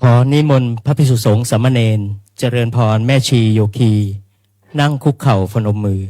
ขอนิมนต์พระภิกษุสงฆ์สามเณรเจริญพรแม่ชีโยคีนั่งคุกเข่าพนมมือ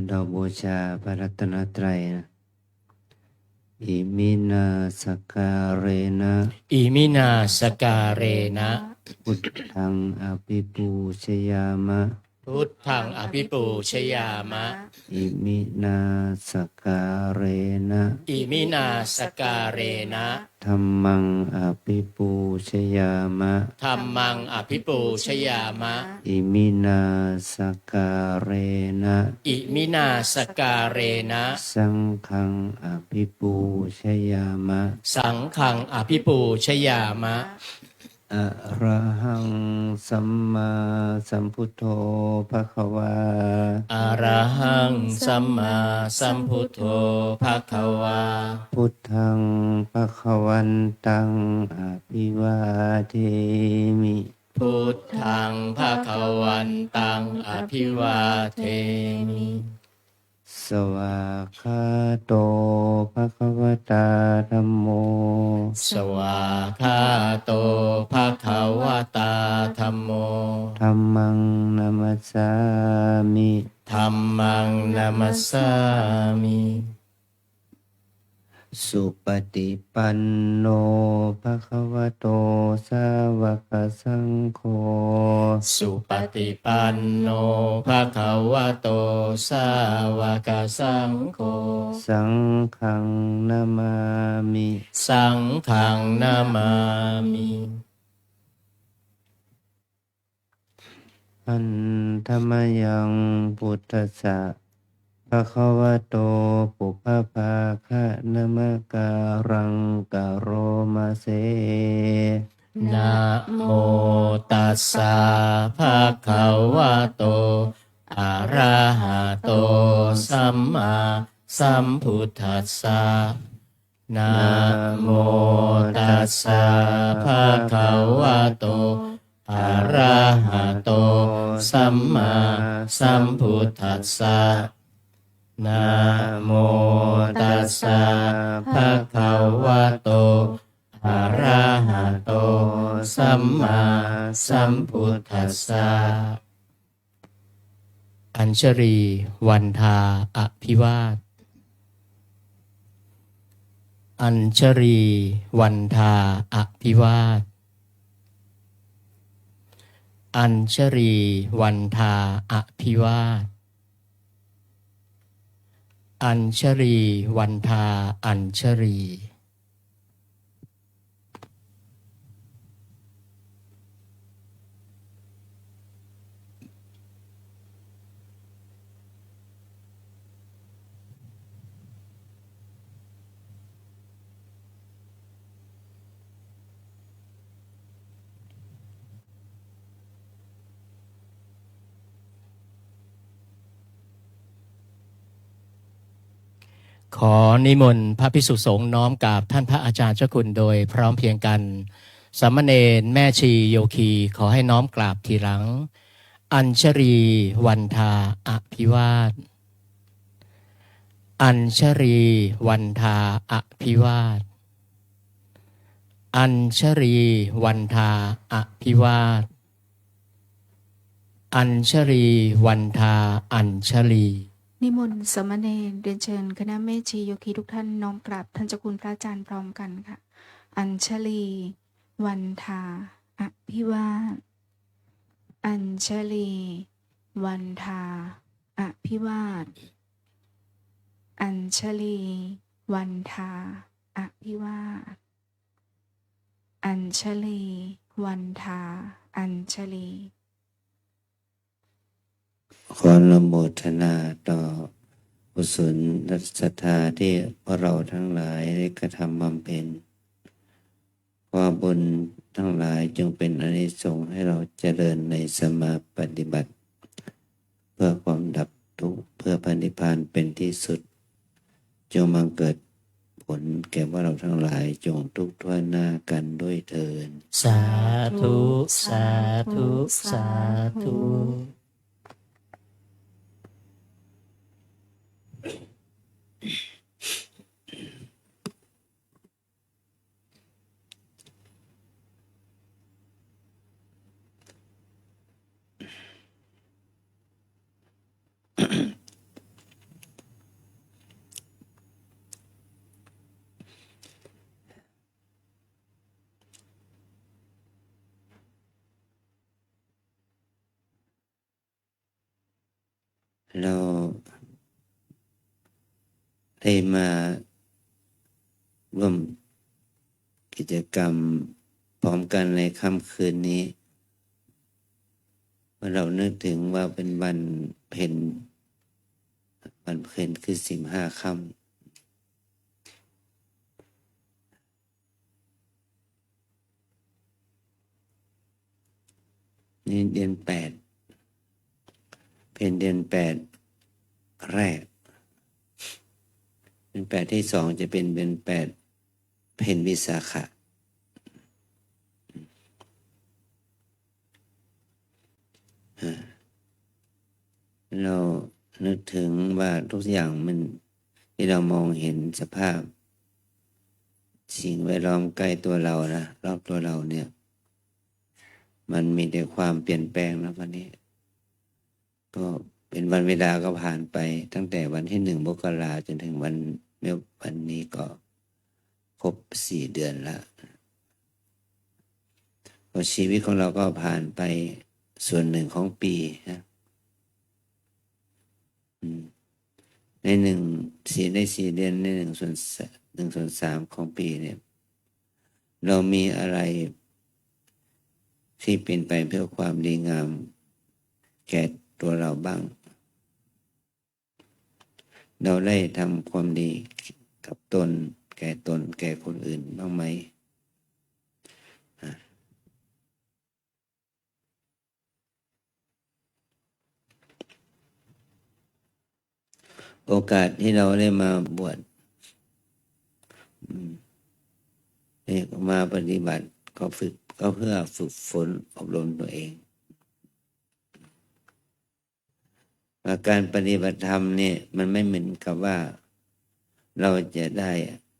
เราบูชาพระรัตนตรัยนะอิมินาสการเรนะอิมินาสการเรนะพุทธังอภิปูชยามะพุทธังอภิปูชยามะอิมินาสการเรนะอิมินาสการเรนะธัมมังอภิปูชยามะธัมมังอภิปูชยามะอิมินาสการเรนะอิมินาสการเรนะสังฆังอภิปูชยามะสังฆังอภิปูชยามะอะระหังสัมมาสัมพุทโธภควาอะระหังสัมมาสัมพุทโธภควาพุทธังภควันตังอภิวาเทมิพุทธังภวันตังอภิวาเทมิสวากขาโตภควตาธัมโมสวากขาโตภควตาธัมโมธัมมังนัมสสามิธัมมังนัมสสามิสุปฏิปันโนภควโตสาวกสังโฆสุปฏิปันโนภควโตสาวกสังโฆสังฆังนามามิสังฆังนามามิอันธรรมยังพุทธัสสะภะคะวะโตปุพพภาคะนะมะการังกะโรมาเสนะโมตัสสะภะคะวะโตอะระหะโตสัมมาสัมพุทธัสสะนะโมตัสสะภะคะวะโตอะระหะโตสัมมาสัมพุทธัสสะนะโมตัสสะภะคะวะโตอะระหะโตสัมมาสัมพุทธัสสะอัญชลีวันทาอภิวาทอัญชลีวันทาอภิวาทอัญชลีวันทาอภิวาทอัญชลีวันทาอัญชลี ขอนิมนต์พระภิกษุสงฆ์น้อมกราบท่านพระอาจารย์เจ้าคุณโดยพร้อมเพรียงกันสามเณรแม่ชีโยคีขอให้น้อมกราบทีหลังอัญชรีวันทาอภิวาทอัญชรีวันทาอภิวาทอัญชรีวันทาอภิวาทอัญชรีวันทาอัญชลี นิมนต์สามเณรเรียนเชิญคณะแม่ชีโยคีทุกท่านน้อมกราบท่านเจ้าคุณพระอาจารย์พร้อมกันค่ะ อัญชลี วันทาอภิวาทอัญชลี วันทาอภิวาทอัญชลี วันทาอภิวาทอัญชลี วันทาอัญชลี ขออนุโมทนาต่อกุศลและศรัทธาที่พวกเราทั้งหลายได้กระทำบำเพ็ญขอบุญทั้งหลายจงเป็นอานิสงส์ให้เราเจริญในสมาปฏิบัติ เพื่อความดับทุกข์เพื่อพระนิพพานเป็นที่สุดจงมาเกิดผลแก่พวกเราทั้งหลายจงทุกข์ทั่วหน้ากันด้วยเถิด สาธุ สาธุ สาธุ เราได้มาร่วมกิจกรรมพร้อมกันในค่ำคืนนี้เมื่อเรานึกถึงว่าเป็นวันเพ็ญคือ15 ค่ำนี่เดือน8เป็นเดือน8แรกเดือน8ที่2จะเป็นเดือน8เพ็ญวิสาขะเรานึกถึงว่าทุกอย่างมันที่เรามองเห็นสภาพสิ่งแวดล้อมใกล้ตัวเรานะรอบตัวเราเนี่ยมันมีแต่ความเปลี่ยนแปลงนะวันนี้ก็เป็นวันเวลาก็ผ่านไปตั้งแต่วันที่1 มกราจนถึงวันนี้ก็ครบ4 เดือนแล้วก็ชีวิตของเราก็ผ่านไปส่วนหนึ่งของปีนะใน4 เดือนใน1/3ของปีเนี่ยเรามีอะไรที่เป็นไปเพื่อความดีงามแก่ตัวเราบ้างเราได้ทำความดีกับตนแก่คนอื่นบ้างไหมโอกาสที่เราได้มาบวชมาปฏิบัติก็เพื่อฝึกฝนอบรมตัวเองการปฏิบัติธรรมเนี่ยมันไม่เหมือนกับว่าเราจะได้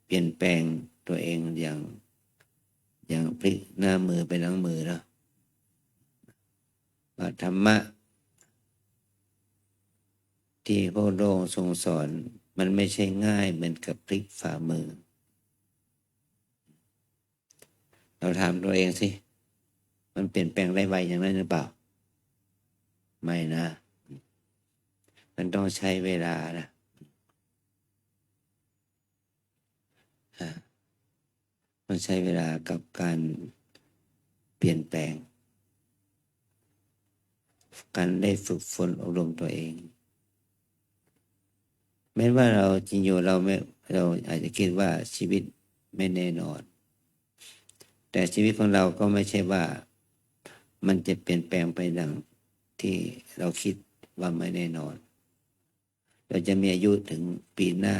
เปลี่ยนแปลงตัวเองอย่างพลิกหน้ามือไปหลังมือแล้วว่าธรรมะที่พระองค์ทรงสอนมันไม่ใช่ง่ายเหมือนกับพลิกฝ่ามือเราถามตัวเองสิมันเปลี่ยนแปลงได้ไวอย่างนั้นหรือเปล่าไม่นะมันต้องใช้เวลานะมันใช้เวลากับการเปลี่ยนแปลงการได้ฝึกฝนอบรมตัวเองแม้ว่าเราจริงอยู่เราอาจจะคิดว่าชีวิตไม่แน่นอนแต่ชีวิตของเราก็ไม่ใช่ว่ามันจะเปลี่ยนแปลงไปดังที่เราคิดว่าไม่แน่นอนเราจะมีอายุถึงปีหน้า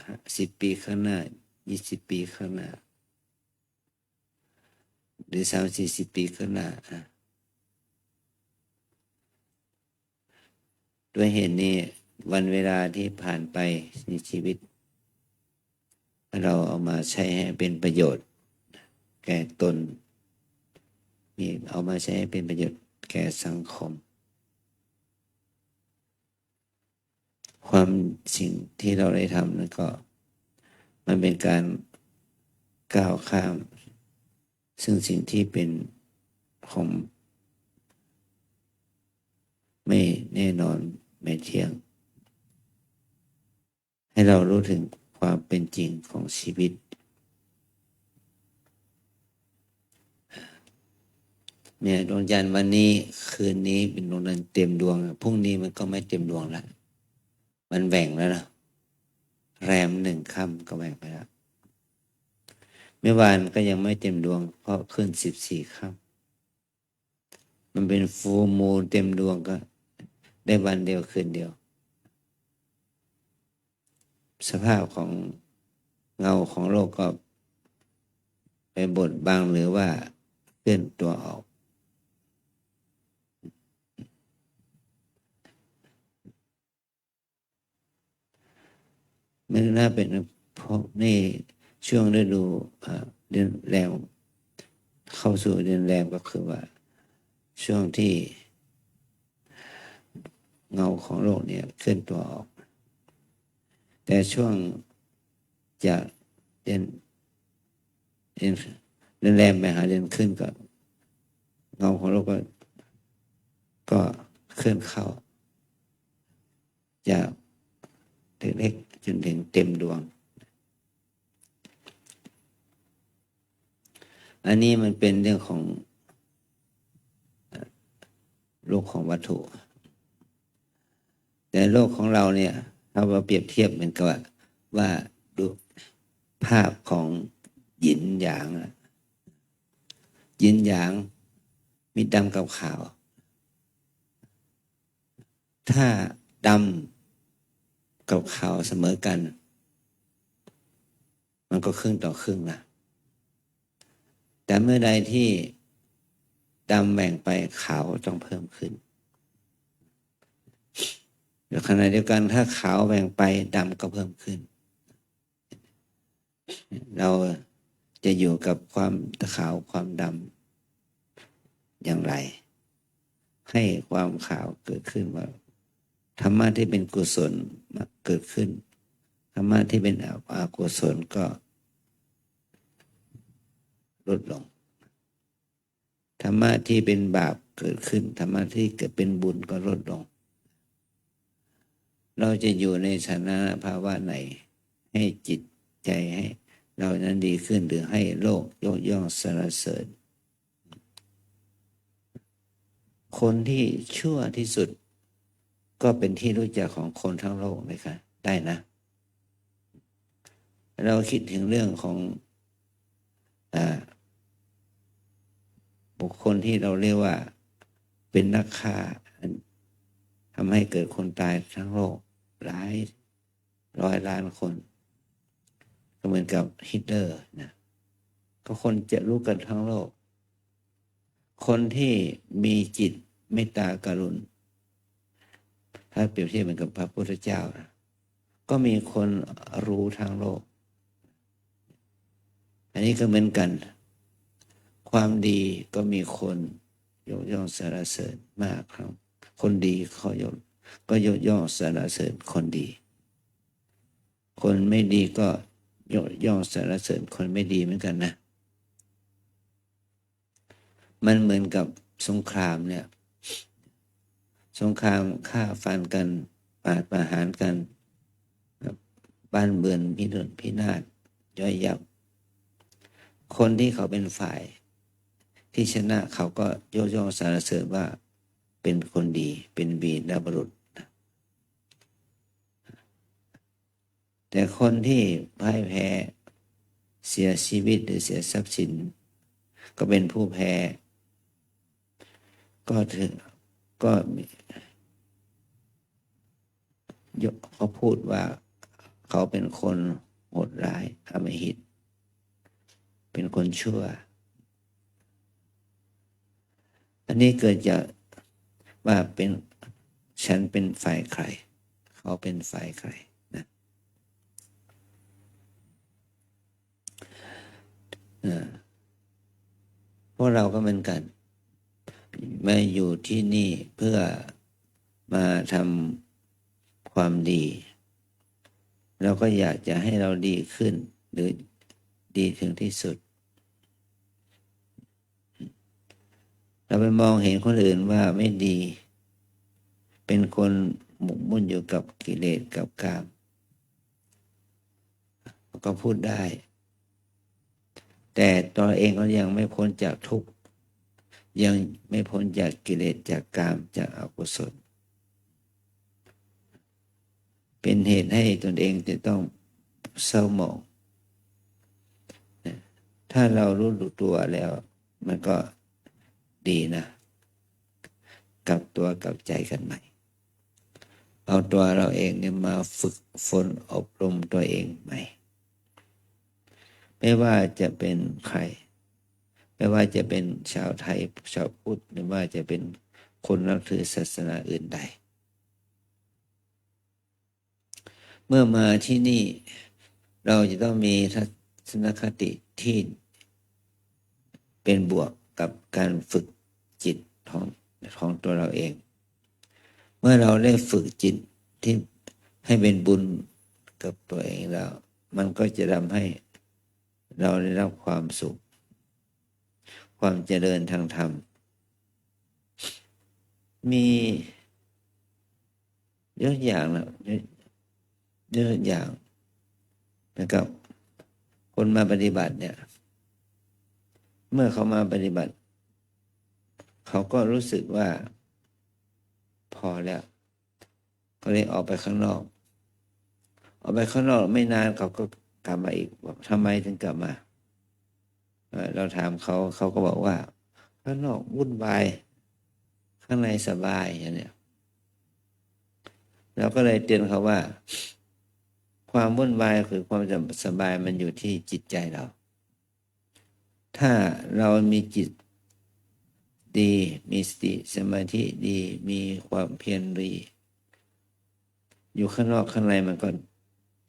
10 ปีข้างหน้า20 ปีข้างหน้าหรือ30-40 ปีข้างหน้าด้วยเหตุนี้วันเวลาที่ผ่านไปในชีวิตเราเอามาใช้ให้เป็นประโยชน์แก่ตนมีเอามาใช้ให้เป็นประโยชน์แก่สังคมความสิ่งที่เราได้ทำนั้นก็มันเป็นการก้าวข้ามซึ่งสิ่งที่เป็นของไม่แน่นอนไม่เที่ยงให้เรารู้ถึงความเป็นจริงของชีวิตเนี่ยดวงจันทร์วันนี้คืนนี้เป็นดวงจันทร์เต็มดวงพรุ่งนี้มันก็ไม่เต็มดวงแล้วมันแหว่งแล้วนะแรม1 ค่ำก็แหว่งไปแล้วเมื่อวานก็ยังไม่เต็มดวงเพราะขึ้น14 ค่ำมันเป็นฟูลมูนเต็มดวงก็ได้วันเดียวคืนเดียวสภาพของเงาของโลกก็ไปบดบังหรือว่าเคลื่อนตัวออกมันน่าเป็นเพราะนี่ช่วงฤดูเดือนแรมเข้าสู่เดือนแรมก็คือว่าช่วงที่เงาของโลกเนี่ยเคลื่อนตัวออกแต่ช่วงจากเดือนแรมไปหาเดือนขึ้นก็เงาของโลกก็เคลื่อนเข้าจากเล็กๆจนถึงเต็มดวงอันนี้มันเป็นเรื่องของโลกของวัตถุแต่โลกของเราเนี่ยถ้าเราเปรียบเทียบเหมือนกับว่าดูภาพของหยินหยางหยินหยางมีดำกับขาวถ้าดำกับขาวเสมอกันมันก็ครึ่งต่อครึ่งนะแต่เมื่อใดที่ดำแบ่งไปขาวต้องเพิ่มขึ้นในขณะเดียวกันถ้าขาวแบ่งไปดำก็เพิ่มขึ้นเราจะอยู่กับความขาวความดำอย่างไรให้ความขาวเกิดขึ้นว่าธรรมะที่เป็นกุศลเกิดขึ้นธรรมะที่เป็นอกุศลก็ลดลงธรรมะที่เป็นบาปเกิดขึ้นธรรมะที่เกิดเป็นบุญก็ลดลงเราจะอยู่ในสถานะภาวะไหนให้จิตใจให้เรานั้นดีขึ้นหรือให้โลกยกย่องสรรเสริญคนที่ชั่วที่สุดก็เป็นที่รู้จักของคนทั้งโลกเลยค่ะได้นะเราคิดถึงเรื่องของบุคคลที่เราเรียกว่าเป็นนักฆ่าทำให้เกิดคนตายทั้งโลกหลายร้อยล้านคนก็เหมือนกับฮิตเลอร์นะก็คนจะรู้กันทั้งโลกคนที่มีจิตเมตตากรุณาถ้าเปรียบเทียบเหมือนกับพระพุทธเจ้านะก็มีคนรู้ทั้งโลกอันนี้ก็เหมือนกันความดีก็มีคนยกย่องสรรเสริญมากครับคนดีเขาก็ยกย่องสรรเสริญคนดีคนไม่ดีก็ยกย่องสรรเสริญคนไม่ดีเหมือนกันนะมันเหมือนกับสงครามเนี่ยสงครามฆ่าฟันกันปาดประหารกันบ้านเบือนพินาศย่อยยับคนที่เขาเป็นฝ่ายที่ชนะเขาก็ยกย่องสรรเสริญว่าเป็นคนดีเป็นวีรบุรุษแต่คนที่พ่ายแพ้เสียชีวิตหรือเสียทรัพย์สินก็เป็นผู้แพ้ก็เขาพูดว่า เขาเป็นคนโหดร้ายอำมหิตเป็นคนชั่ว อันนี้เกิดจากว่าเป็นฉันเป็นฝ่ายใครเขาเป็นฝ่ายใครนะพวกเราก็เหมือนกันมาอยู่ที่นี่เพื่อมาทำความดีเราก็อยากจะให้เราดีขึ้นหรือดีถึงที่สุดเราไปมองเห็นคนอื่นว่าไม่ดีเป็นคนหมกมุ่นอยู่กับกิเลสกับกามก็พูดได้แต่ตัวเองก็ยังไม่พ้นจากทุกข์ยังไม่พ้นจากกิเลสจากกามจากอกุศลเป็นเหตุให้ตนเองจะต้องเศร้าหมองถ้าเรารู้ตัวแล้วมันก็ดีนะกลับตัวกลับใจกันใหม่เอาตัวเราเองเนี่ยมาฝึกฝนอบรมตัวเองใหม่ไม่ว่าจะเป็นใครไม่ว่าจะเป็นชาวไทยชาวพุทธหรือว่าจะเป็นคนนับถือศาสนาอื่นใดเมื่อมาที่นี่เราจะต้องมีทัศนคติที่เป็นบวกกับการฝึกจิตของตัวเราเองเมื่อเราได้ฝึกจิตที่ให้เป็นบุญกับตัวเองแล้วมันก็จะทำให้เราได้รับความสุขความเจริญทางธรรมมีเยอะอย่างนะเยอะอย่างนะครับคนมาปฏิบัติเนี่ยเมื่อเขามาปฏิบัติเขาก็รู้สึกว่าพอแล้วก็เลยออกไปข้างนอกไม่นานเขาก็กลับมาอีกบอกทำไมถึงกลับมาเราถามเขาก็บอกว่าข้างนอกวุ่นวายข้างในสบายอย่างเนี้ยเราก็เลยเตือนเขาว่าความวุ่นวายคือความสบายมันอยู่ที่จิตใจเราถ้าเรามีจิตดีมีสติสมาธิดีมีความเพียรดีอยู่ข้างนอกข้างในมันก็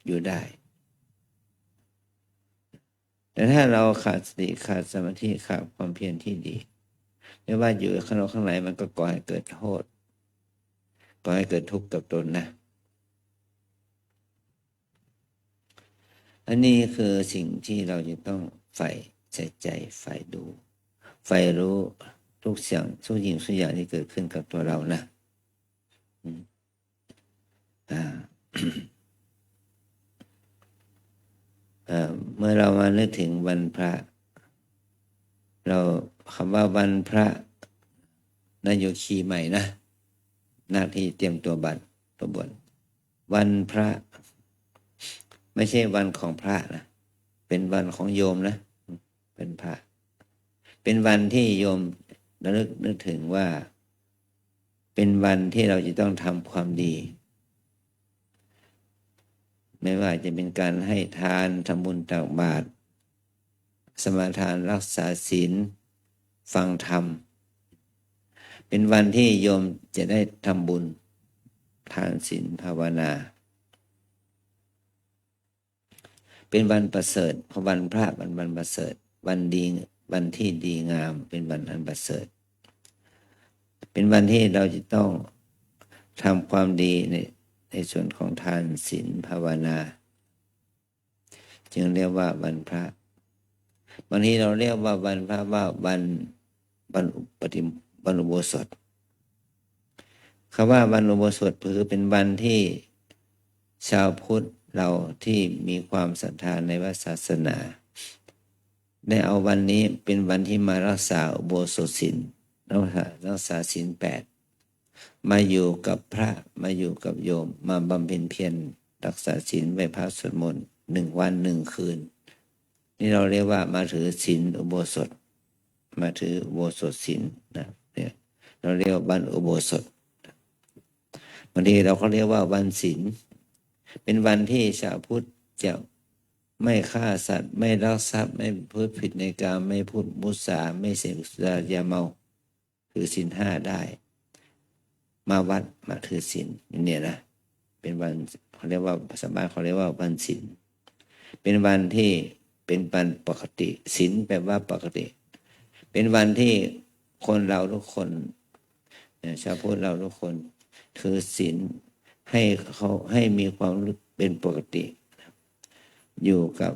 อยู่ได้แต่ถ้าเราขาดสติขาดสมาธิขาดความเพียรที่ดีไม่ว่าอยู่ข้างนอกข้างในมันก็ก่อให้เกิดโทษก่อให้เกิดทุกข์กับตนนะอันนี้คือสิ่งที่เราจะต้องใฝ่ใส่ใจใฝ่ดูใฝ่รู้ทุกสิ่งทุกอย่างที่เกิดขึ้นกับตัวเรานะเมื่อเรามานึกถึงวันพระเราคำว่าวันพระนโยคีใหม่นะหน้าที่เตรียมตัวบัตรตัวบวชวันพระไม่ใช่วันของพระนะเป็นวันของโยมนะเป็นพระเป็นวันที่โยมระลึกนึกถึงว่าเป็นวันที่เราจะต้องทำความดีไม่ว่าจะเป็นการให้ทานทำบุญตักบาตรสมาทานรักษาศีลฟังธรรมเป็นวันที่โยมจะได้ทำบุญทานศีลภาวนาเป็นวันประเสริฐเพราะวันพระวันประเสริฐวันดีวันที่ดีงามเป็นวันอันประเสริฐเป็นวันที่เราจะต้องทำความดีในส่วนของทานศีลภาวนาจึงเรียกว่าวันพระบางทีเราเรียกว่าวันพระว่าวันอุโบสถคำว่าวันอุโบสถคือเป็นวันที่ชาวพุทธเราที่มีความศรัทธาในพระศาสนาได้เอาวันนี้เป็นวันที่มารักษาอุโบสถศีลรักษาศีล 8มาอยู่กับพระมาอยู่กับโยมมาบำเพ็ญเพียรรักษาศีลไหว้พระสวดมนต์1 วัน 1 คืนนี่เราเรียกว่ามาถือศีลอุโบสถมาถืออุโบสถศีลนะเนี่ยเราเรียกว่าวันอุโบสถบางทีเราก็เรียกว่าวันศีล เป็นวันที่ชาวพุทธจะไม่ฆ่าสัตว์ไม่ลักทรัพย์ไม่พูดผิดในกามไม่พูดมุสาไม่เสพสุรายาเมาถือศีล5ได้ มาวัดมาถือศีลเนี่ยนะเป็นวันเขาเรียกว่าภาษาบ้านเขาเรียกว่าวันศีลเป็นวันที่เป็นวันปกติศีลแปลว่าปกติเป็นวันที่คนเราทุกคนชาวพุทธเราทุกคนถือศีลให้เขาให้มีความรู้เป็นปกติอยู่กับ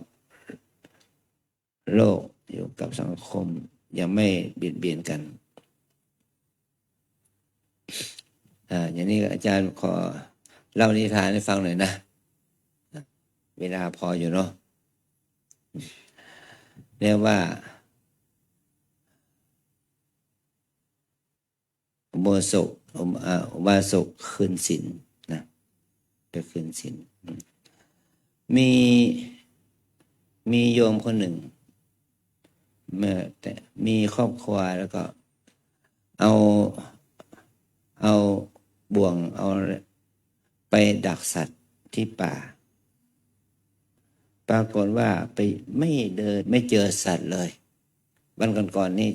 โลกอยู่กับสังคมยังไม่เบียดเบียนกันอย่างนี้อาจารย์ขอเล่านิทานให้ฟังหน่อยนะเวลาพออยู่เนาะเรียกว่าอุโบสถอุบาสกคืนศีลนะไปคืนศีลมีโยมคนหนึ่งเมื่อแต่มีครอบครัวแล้วก็เอาบ่วงเอาไปดักสัตว์ที่ป่าปรากฏว่าไปไม่เจอสัตว์เลยวันก่อนนี่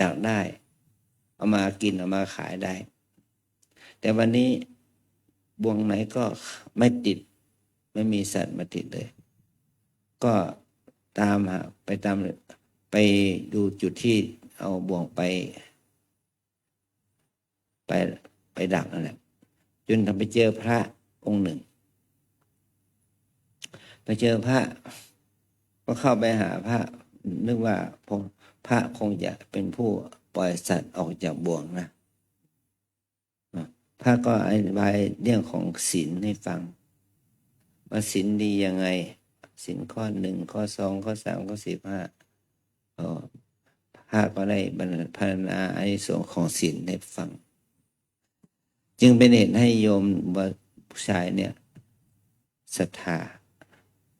ดักได้เอามากินเอามาขายได้แต่วันนี้บ่วงไหนก็ไม่ติดไม่มีสัตว์มาติดเลยก็ตามหาไปดูจุดที่เอาบ่วงไปดักนั่นแหละจนทำไปเจอพระองค์หนึ่งไปเจอพระก็เข้าไปหาพระนึกว่าพระคงจะเป็นผู้ปล่อยสัตว์ออกจากบ่วงนะพระก็อธิบายเรื่องของศีลให้ฟังว่าศีลดียังไงศีลข้อ 1ข้อ 2ข้อ 3ข้อ 4 5พระก็ได้บรรพรรณนาอานิสงส์ของศีลให้ฟังจึงเป็นเหตุให้โยมผู้ชายเนี่ยศรัทธา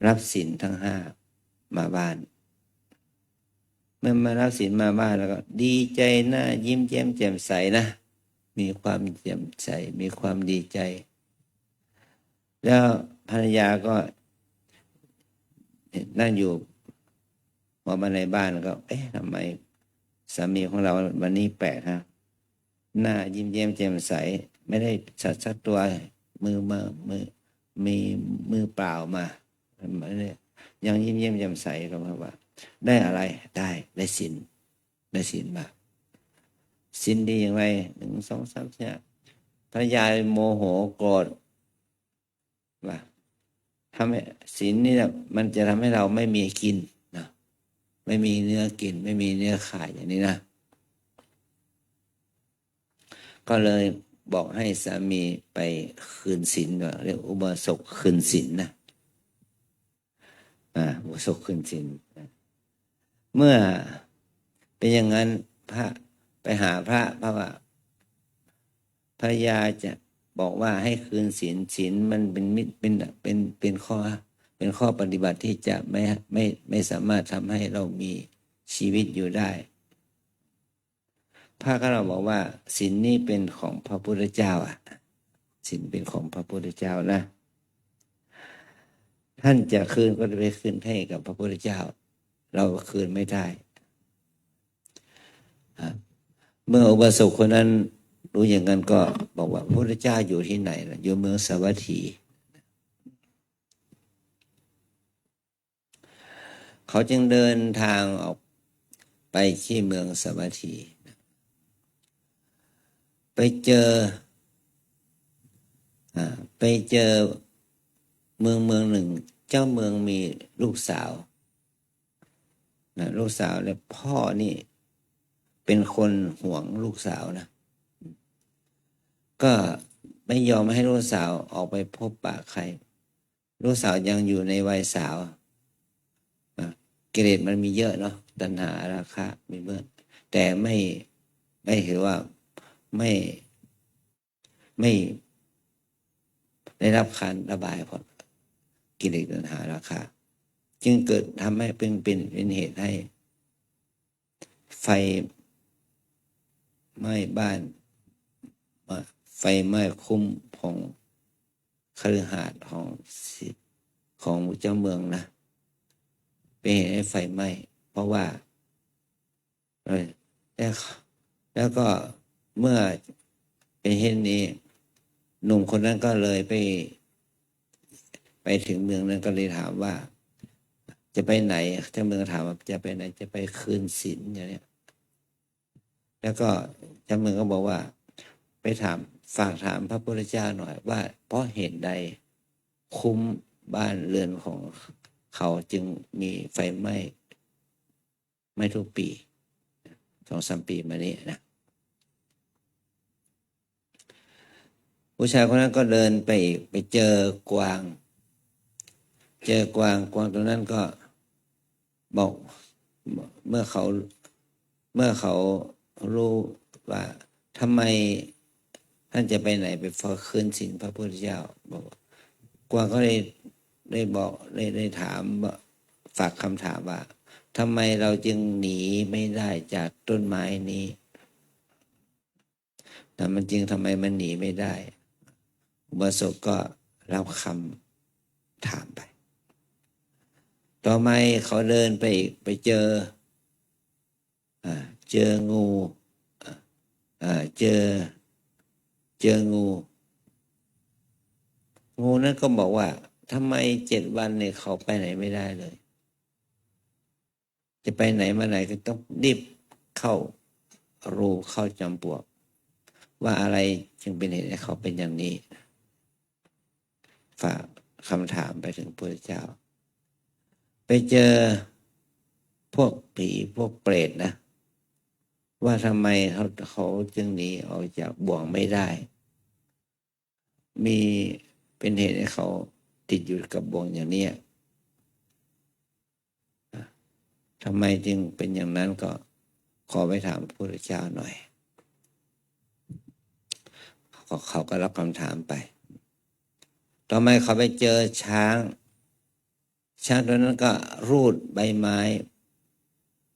รับศีลทั้ง5มาบ้านเมื่อมารับศีลมาบ้านแล้วก็ดีใจหน้ายิ้มแย้มแจ่มใสนะมีความแจ่มใสมีความดีใจแล้วภรรยาก็นั่งอยู่มาในบ้านแล้วก็ทำไมสามีของเราวันนี้แปลกฮะหน้ายิ้มแย้มแจ่มใสไม่ได้สักตัวมือมีมือเปล่ามายังยิ้มแย้มแจ่มใสก็เพราะว่าได้อะไรได้ศีลมาศีลดีอย่างไร1 2 3 4ภรรยาโมโหโกรธว่าทำให้ศีลนี่นะมันจะทำให้เราไม่มีกินนะไม่มีเนื้อกินไม่มีเนื้อขายอย่างนี้นะก็เลยบอกให้สามีไปคืนศีลเรียกอุโบสถคืนศีลนะอุโบสถคืนศีลเมื่อเป็นอย่างนั้นพระไปหาพระว่าภรรยาจะบอกว่าให้คืนศีลมันเป็นข้อปฏิบัติที่จะไม่สามารถทำให้เรามีชีวิตอยู่ได้พระก็เราบอกว่าศีลนี้เป็นของพระพุทธเจ้าศีลเป็นของพระพุทธเจ้านะท่านจะคืนก็จะไปคืนให้กับพระพุทธเจ้าเราคืนไม่ได้เมื่ออุบาสกคนนั้นรู้อย่างนั้นก็บอกว่าพระพุทธเจ้าอยู่ที่ไหนล่ะอยู่เมืองสาวัตถีเขาจึงเดินทางออกไปที่เมืองสาวัตถีไปเจอเมืองหนึ่งเจ้าเมืองมีลูกสาวลูกสาวและพ่อนี่เป็นคนหวงลูกสาวนะก็ไม่ยอมให้ลูกสาวออกไปพบปะใครลูกสาวยังอยู่ในวัยสาวกิเลสมันมีเยอะเนาะตัณหาราคะมีเยอะแต่ไม่ถือว่าไม่ได้รับการระบายเพราะกิเลสตัณหาราคะจึงเกิดทำให้เป็นเหตุให้ไฟไหม้บ้านไฟไหม้คุ้มของ คฤหาสน์ของเจ้าเมืองนะเป็นเหตุให้ไฟไหม้เพราะว่าแล้วก็เมื่อเป็นเหตุนี้ หนุ่มคนนั้นก็เลยไปถึงเมืองนั้นก็เลยถามว่า จะไปไหนเจ้าเมืองถามว่าจะไปไหนจะไปคืนศีลอย่างเนี้ยแล้วก็เจ้าเมืองก็บอกว่าไปฝากถามพระพุทธเจ้าหน่อยว่าเพราะเหตุใดคุ้มบ้านเรือนของเขาจึงมีไฟไหม้ไม่ทุกปี2-3 ปีมานี้นะผู้ชายคนนั้นก็เดินไปอีกไปเจอกวางตัวนั้นก็บอกเมื่อเขารู้ว่าทำไมท่านจะไปไหนไปฟ้องคืนศีลพระพุทธเจ้าบอกกวางก็ได้บอกได้ถามฝากคำถามว่าทำไมเราจึงหนีไม่ได้จากต้นไม้นี้แต่มันจริงทำไมมันหนีไม่ได้อุบาสกก็รับคำถามไปต่อมาเขาเดินไปอีกไปเจองูเจองูนั้นก็บอกว่าทำไม7 วันเนี่ยเขาไปไหนไม่ได้เลยจะไปไหนมาไหนก็ต้องรีบเข้ารูเข้าจอมปลวกว่าอะไรจึงเป็นเหตุให้เขาเป็นอย่างนี้ฝากคำถามไปถึงพระพุทธเจ้าไปเจอพวกผีพวกเปรตนะว่าทำไมเขาจึงหนีออกจากบ่วงไม่ได้มีเป็นเหตุให้เขาติดอยู่กับบ่วงอย่างนี้ทำไมจึงเป็นอย่างนั้นก็ขอไปถามพระพุทธเจ้าหน่อยเขาก็รับคำถามไปต่อมาเขาไปเจอช้างตัวนั้นก็รูดใบไม้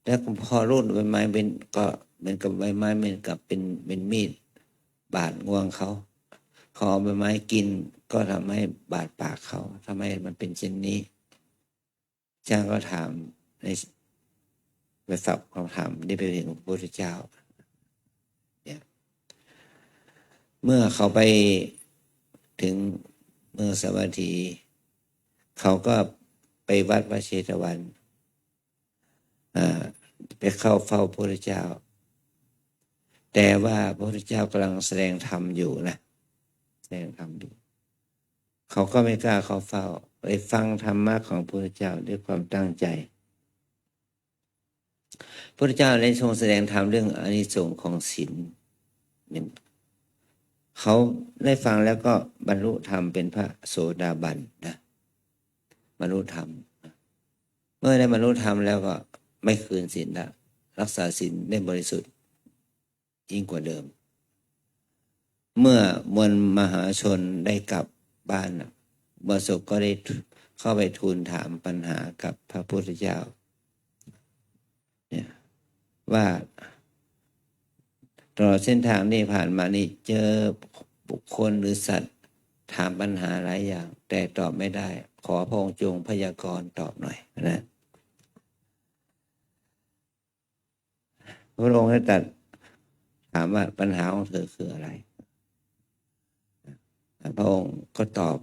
แล้วพอรูดใบไม้เป็นก็เหมือนกับใบไม้เหมือนกับเป็นมีดบาดงวงเขาเอาใบไม้กินก็ทำให้บาดปากเขาทำไมมันเป็นเช่นนี้ช้างก็ถามไปฝากคำถามได้ไปถึงพระพุทธเจ้าเนี่ยเมื่อเขาไปถึงเมืองสาวัตถีเขาก็ไปวัดพระเชตวันไปเข้าเฝ้าพระพุทธเจ้าแต่ว่าพระพุทธเจ้ากำลังแสดงธรรมอยู่นะแสดงธรรมอยู่เขาก็ไม่กล้าเข้าเฝ้าไปฟังธรรมะของพระพุทธเจ้าด้วยความตั้งใจพระพุทธเจ้าได้ทรงแสดงธรรมเรื่องอานิสงส์ของศีลเขาได้ฟังแล้วก็บรรลุธรรมเป็นพระโสดาบันนะบรรลุธรรมเมื่อได้บรรลุธรรมแล้วก็ไม่คืนศีลละรักษาศีลได้บริสุทธิ์ยิ่งกว่าเดิมเมื่อมวลมหาชนได้กลับบ้านอุบาสกก็ได้เข้าไปทูลถามปัญหากับพระพุทธเจ้าเนี่ยว่าตลอดเส้นทางที่ผ่านมานี่เจอบุคคลหรือสัตว์ถามปัญหาหลายอย่างแต่ตอบไม่ได้ขอพระองค์จงพยากรณ์ตอบหน่อยนะพระองค์ได้ตรัสถามว่าปัญหาของเธอคืออะไรพระองค์ก็ตอบ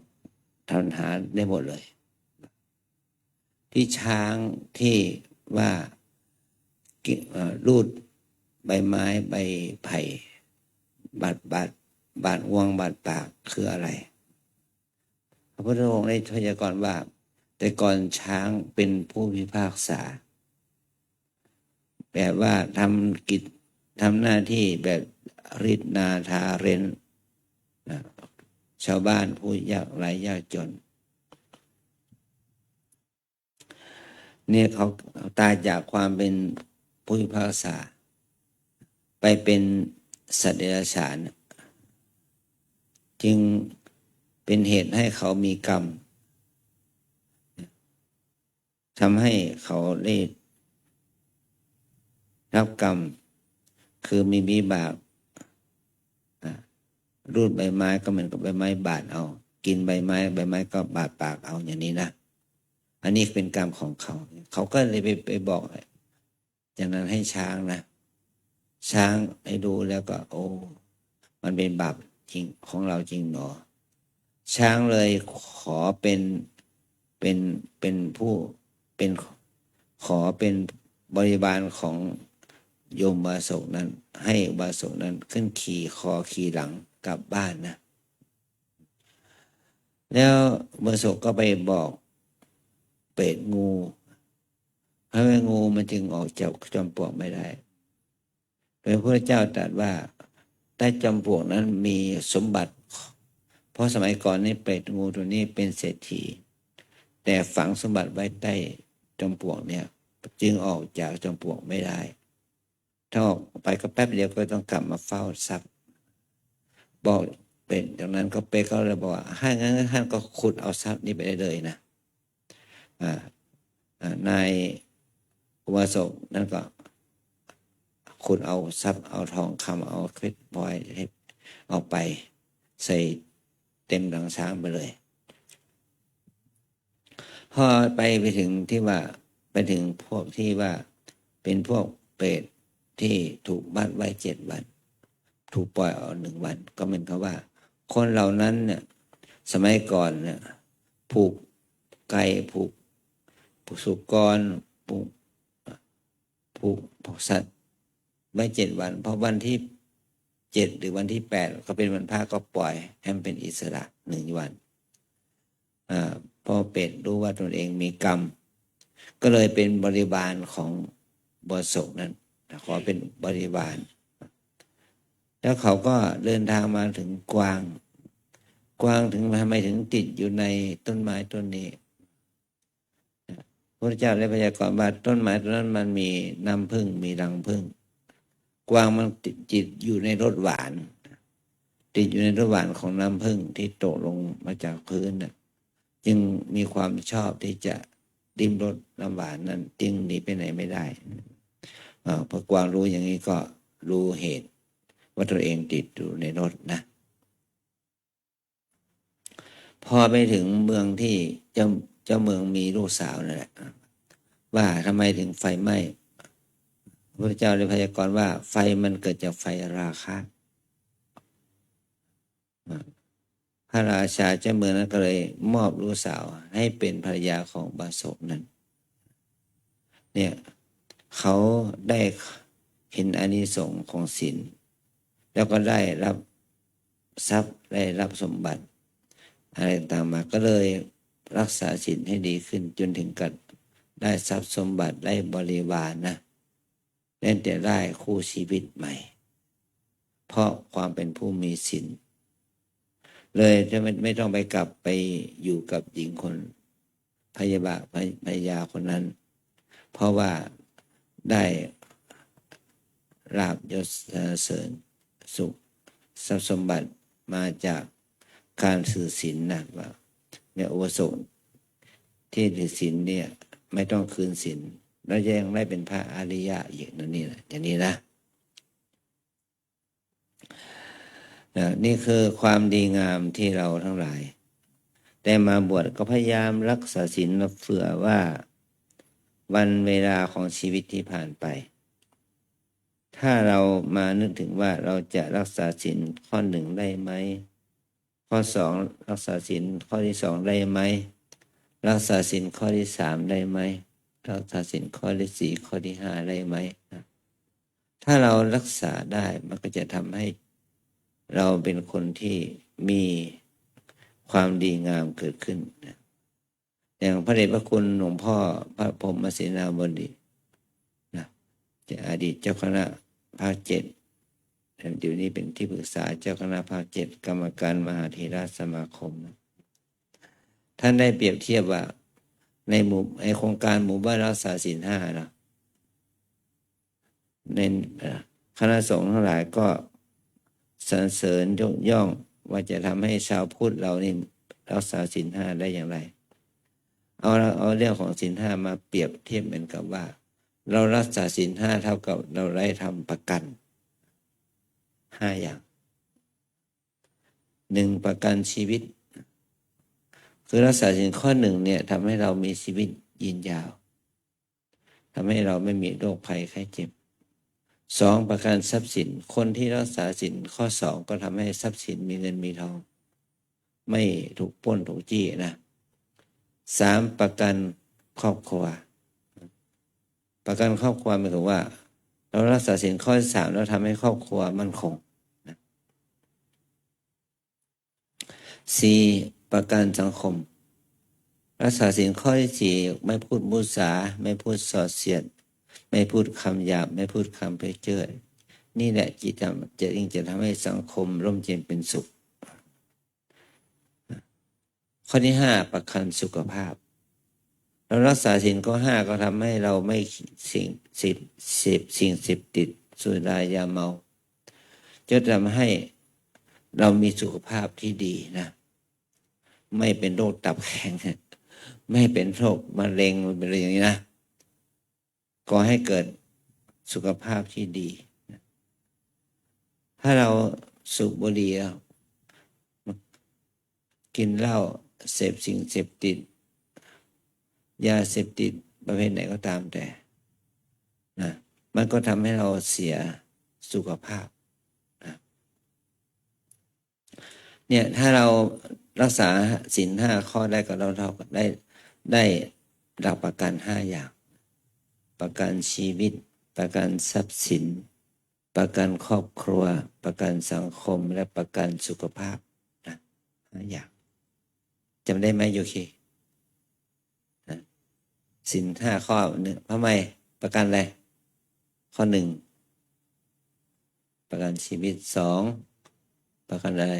ปัญหาได้หมดเลยที่ช้างที่ว่ารูดใบไม้ใบไผ่บาดงวงบาดปากคืออะไรพระพุทธองค์ได้พยากรณ์ว่าแต่ก่อนช้างเป็นผู้พิพากษาแบบว่าทำหน้าที่แบบฤทธิ์นาทาเรนชาวบ้านผู้ยากไร้ยากจนเนี่ยเขาตายจากความเป็นผู้พิพากษาไปเป็นสัตว์เดรัจฉานจึงเป็นเหตุให้เขามีกรรมทำให้เขาได้รับกรรมคือมีวิบากรูดใบไม้ก็เหมือนกับใบไม้บาดเอา กินใบไม้ก็บาดปากเอาอย่างนี้นะอันนี้เป็นกรรมของเขาเขาก็เลยไปบอกจากนั้นให้ช้างนะช้างไปดูแล้วก็ โอ้มันเป็นบาปจริงของเราจริงหนอช้างเลยขอเป็นผู้เป็นขอเป็นบริบาลของโยมบาศกนั้นให้บาศกนั้นขึ้นขี่หลังกลับบ้านนะแล้วบาศกก็ไปบอกเปรตงูทำไมงูมันจึงออกจากจอมปลวกไม่ได้โดยพระเจ้าตรัสว่าใต้จอมปลวกนั้นมีสมบัติเพราะสมัยก่อนนี่เปรตงูตัวนี้เป็นเศรษฐีแต่ฝังสมบัติไว้ใต้จอมปลวกเนี่ยจึงออกจากจอมปลวกไม่ได้ถ้าออกไปก็แป๊บเดียวก็ต้องกลับมาเฝ้าทรัพย์บอกเป็นจากนั้นก็เปรตเขาเลยบอกว่าให้งั้นท่านก็ขุดเอาทรัพย์นี้ไปได้เลยนะนายอุบาสกนั่นก็ขุดเอาทรัพย์เอาทองคำเอาเพชรพลอยให้เอาไปใส่เต็มหลังช้างไปเลยพอไปถึงที่ว่าไปถึงพวกที่ว่าเป็นพวกเปรตที่ถูกมัดไว้7 วันถูกปล่อยออก1 วันก็เหมือนกับว่าคนเหล่านั้นเนี่ยสมัยก่อนเนี่ยผูกไก่ผูกสุกรผูกสัตว์ไว้7 วันเพราะวันที่7หรือวันที่8ก็เป็นวันพระก็ปล่อยให้มันเป็นอิสระ1 วันพอเป็ดรู้ว่าตนเองมีกรรมก็เลยเป็นบริวารของบาศกนั้นขอเป็นบริวารแล้วเขาก็เดินทางมาถึงกวางถึงทำไมถึงติดอยู่ในต้นไม้ต้นนี้พระเจ้าได้พยากรณ์ว่าต้นไม้ต้นนั้นมันมีน้ำผึ้งมีรังผึ้งกวางมันติดอยู่ในรสหวานติดอยู่ในรสหวานของน้ำผึ้งที่ตกลงมาจากพื้นน่ะจึงมีความชอบที่จะดิ้มรสน้ำหวานนั้นจึงหนีไปไหนไม่ได้พอกวางรู้อย่างนี้ก็รู้เหตุว่าตัวเองติดอยู่ในรถนะพอไปถึงเมืองที่เจ้าเมืองมีลูกสาวนั่นแหละว่าทำไมถึงไฟไหม้พระเจ้าได้พยากรณ์ว่าไฟมันเกิดจากไฟราคะพระราชาเจ้าเมืองนั้นก็เลยมอบลูกสาวให้เป็นภรรยาของบาศกนั้นเนี่ยเขาได้เห็นอานิสงส์ของศีลแล้วก็ได้รับทรัพย์ได้รับสมบัติอะไรต่างมาก็เลยรักษาศีลให้ดีขึ้นจนถึงกับได้ทรัพย์สมบัติได้บริวารนะแต่ได้คู่ชีวิตใหม่เพราะความเป็นผู้มีศีลเลยจะไม่ต้องไปกลับไปอยู่กับหญิงคนพยาคนนั้นเพราะว่าได้ลาภยศเสริญสุขทรัพย์สมบัติมาจากการถือศีลนะว่าเนี่ยอุบาสกที่ถือศีลเนี่ยไม่ต้องคืนศีลแล้วยังได้เป็นพระอริยะอย่างนี้นะอย่างนี้นะนี่คือความดีงามที่เราทั้งหลายแต่มาบวชก็พยายามรักษาศีลเผื่อว่าวันเวลาของชีวิตที่ผ่านไปถ้าเรามานึกถึงว่าเราจะรักษาศีลข้อ 1ได้ไหมข้อ 2รักษาศีลข้อที่2ได้ไหมรักษาศีลข้อที่3ได้ไหมรักษาศีลข้อที่4ข้อที่5ได้ไหมถ้าเรารักษาได้มันก็จะทำให้เราเป็นคนที่มีความดีงามเกิดขึ้นอย่างพระเดชพระคุณหลวงพ่อพระพรหมเสนาบดีนะจะอดีตเจ้าคณะภาค7เดี๋ยวนี้เป็นที่ปรึกษาเจ้าคณะภาค7กรรมการมหาเถรสมาคมนะท่านได้เปรียบเทียบว่าในโครงการหมู่บ้านรักษาศีล5นะในคณะสงฆ์ทั้งหลายก็สรรเสริญยกย่องว่าจะทำให้ชาวพุทธเรานี่รักษาศีล5ได้อย่างไรเอาเรื่องของศีล5มาเปรียบเทียบเหมือนกับว่าเรารักษาศีล5เท่ากับเราได้ทำประกัน5 อย่าง 1ประกันชีวิต คือรักษาศีลข้อหนึ่งเนี่ยทำให้เรามีชีวิตยืนยาวทำให้เราไม่มีโรคภัยไข้เจ็บสองประกันทรัพย์สินคนที่รักษาศีลข้อสองก็ทำให้ทรัพย์สินมีเงินมีทองไม่ถูกปล้นถูกจี้นะสามประกันครอบครัวประกันครอบครัวหมายถึงว่าเรารักษาศีลข้อที่สามแล้วทำให้ครอบครัวมั่นคงนะสี่ประกันสังคมรักษาศีลข้อที่สี่ไม่พูดมุสาไม่พูดส่อเสียดไม่พูดคำหยาบไม่พูดคำเพ้อเจ้อนี่แหละจะทำให้สังคมร่มเย็นเป็นสุขข้อที่ห้าประกันสุขภาพเรารักษาศีลข้อห้าก็ทำให้เราไม่สิ่งเสพติดสุรายาเมาจะทำให้เรามีสุขภาพที่ดีนะไม่เป็นโรคตับแข็งไม่เป็นโรคมะเร็งเป็นอะไรอย่างนี้นะก่อให้เกิดสุขภาพที่ดีถ้าเราสูบบุหรี่กินเหล้าเสพสิ่งเสพติดยาเสพติดประเภทไหนก็ตามแต่นะมันก็ทำให้เราเสียสุขภาพนะเนี่ยถ้าเรารักษาศีลห้าข้อได้ก็เราได้หลักประกันห้าอย่างประกันชีวิตประกันทรัพย์สินประกันครอบครัวประกันสังคมและประกันสุขภาพนะห้าอย่างจำได้ไหมโยคีศีลห้าข้อหนึ่งทำไมประกันอะไรข้อหนึ่งประกันชีวิตสองประกันอะไร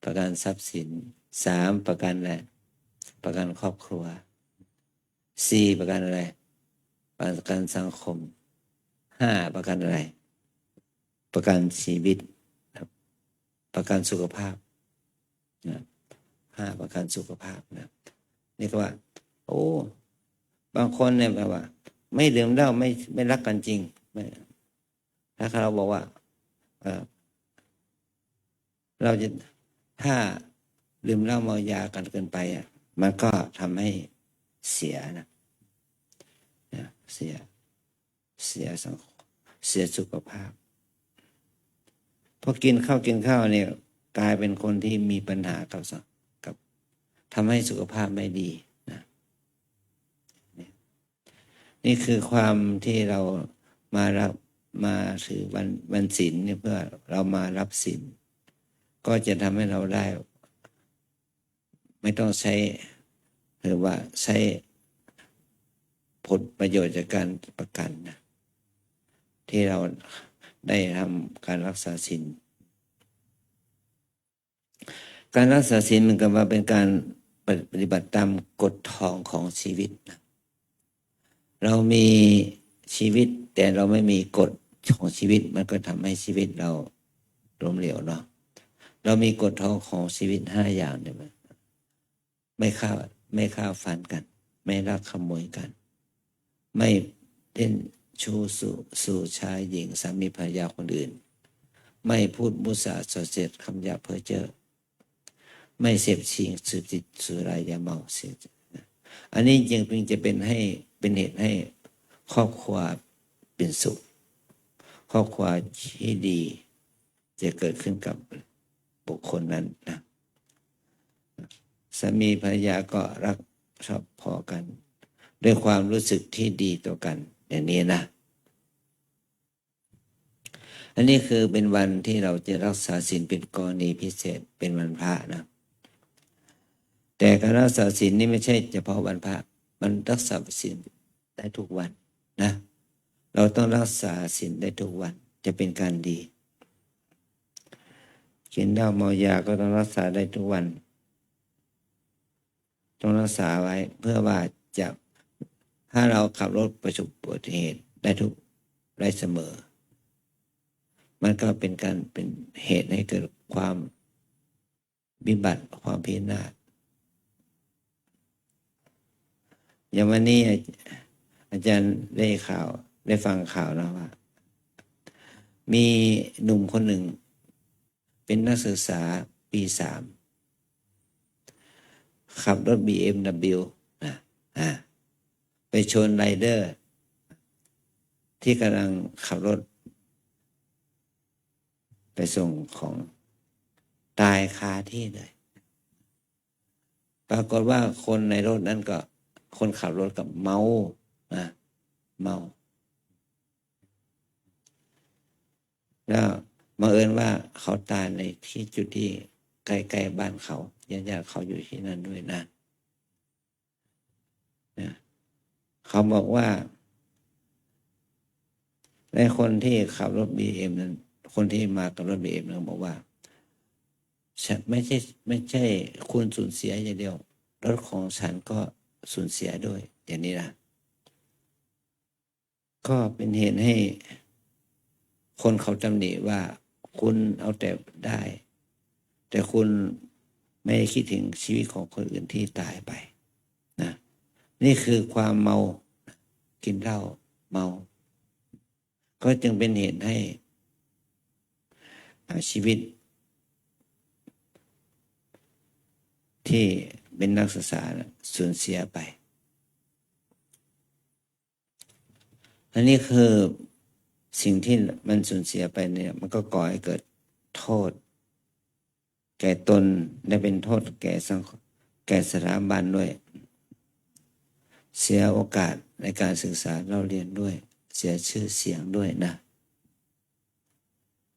ประกันทรัพย์สินสามประกันอะไรประกันครอบครัวสี่ประกันอะไรประกันสังคมห้าประกันอะไรประกันชีวิตประกันสุขภาพนะห้าประกันสุขภาพนะนี่ก็ว่าโอ้บางคนเนี่ยแบบว่าไม่ดื่มเหล้าไม่รักกันจริงถ้าเราบอกว่าเราจะถ้าดื่มเหล้าเมายากันเกินไปมันก็ทำให้เสียนะเสียสังคมเสียสุขภาพพอกินข้าวเนี่ยกลายเป็นคนที่มีปัญหากับทำให้สุขภาพไม่ดีนะนี่คือความที่เรามาถือวันศีลเนี่ยเพื่อเรามารับศีลก็จะทำให้เราได้ไม่ต้องใช้หรือว่าใช้ผลประโยชน์จากการประกันนะที่เราได้ทำการรักษาศีลการรักษาศีลมันก็ว่าเป็นการปฏิบัติตามกฎทองของชีวิตนะเรามีชีวิตแต่เราไม่มีกฎของชีวิตมันก็ทำให้ชีวิตเราล้มเหลวเนาะเรามีกฎทองของชีวิตห้าอย่างเนี่ยไม่ฆ่าฟันกันไม่ลักขโมยกันไม่เล่นชู้สู่ชายหญิงสามีภรรยาคนอื่นไม่พูดมุสาส่อเสียดคำหยาบเพ้อเจ้อไม่เสพสิ่งสืบติดสุรายาเมาเสียอันนี้จึงจะเป็นเหตุให้ครอบครัวเป็นสุขครอบครัวที่ดีจะเกิดขึ้นกับบุคคลนั้นนะสามีภรรยาก็รักชอบพอกันด้วยความรู้สึกที่ดีต่อกันอย่างนี้นะอันนี้คือเป็นวันที่เราจะรักษาศีลเป็นกรณีพิเศษเป็นวันพระนะแต่การรักษาศีลนี่ไม่ใช่เฉพาะวันพระมันรักษาศีลได้ทุกวันนะเราต้องรักษาศีลได้ทุกวันจะเป็นการดีกินเหล้าเมายาก็ต้องรักษาได้ทุกวันต้องรักษาไว้เพื่อว่าจะถ้าเราขับรถประสบอุบัติเหตุได้เสมอมันก็เป็นเหตุให้เกิดความวิบัติความพินาศอย่างวันนี้อาจารย์ได้ฟังข่าวนะว่ามีหนุ่มคนหนึ่งเป็นนักศึกษาปี 3 ขับรถ BMW นะไปชนไรเดอร์ ที่กำลังขับรถไปส่งของตายคาที่เลย ปรากฏว่าคนในรถนั้นก็คนขับรถกับเมาเมาแล้วบังเอิญว่าเขาตายในที่จุดที่ใกล้ๆบ้านเขาญาติๆเขาอยู่ที่นั่นด้วยนะเขาบอกว่าในคนที่ขับรถ BM นั้นคนที่มากับรถ BM นั้นบอกว่าฉันไม่ใช่คุณสูญเสียอย่างเดียวรถของฉันก็สูญเสียด้วยอย่างนี้นะก็เป็นเหตุให้คนเขาตำหนิว่าคุณเอาแต่ได้ แต่คุณไม่คิดถึงชีวิตของคนอื่นที่ตายไปนะนี่คือความเมากินเหล้าเมาก็จึงเป็นเหตุให้ชีวิตที่เป็นนักศึกษาสูญเสียไปอันนี้คือสิ่งที่มันสูญเสียไปเนี่ยมันก็ก่อให้เกิดโทษแก่ตนและเป็นโทษแก่สังคมแก่สถาบันด้วยเสียโอกาสในการศึกษาเราเรียนด้วยเสียชื่อเสียงด้วยนะ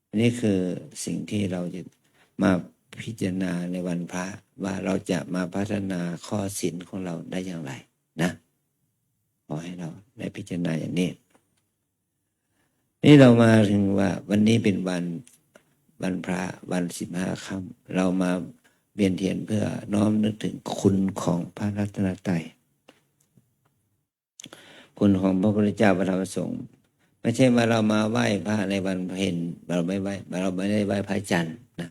อันนี้คือสิ่งที่เราจะมาพิจารณาในวันพระว่าเราจะมาพัฒนาข้อศีลของเราได้อย่างไรนะขอให้เราได้พิจารณาอย่างนี้นี่เรามาถึงว่าวันนี้เป็นวันพระวัน15 ค่ำเรามาเวียนเทียนเพื่อน้อมนึกถึงคุณของพระรัตนตรัยคุณของพระพุทธเจ้าพระธรรมพระสงฆ์ไม่ใช่ว่าเรามาไหว้พระในวันเพ็ญเราไม่ได้ไหว้พระจันทร์นะ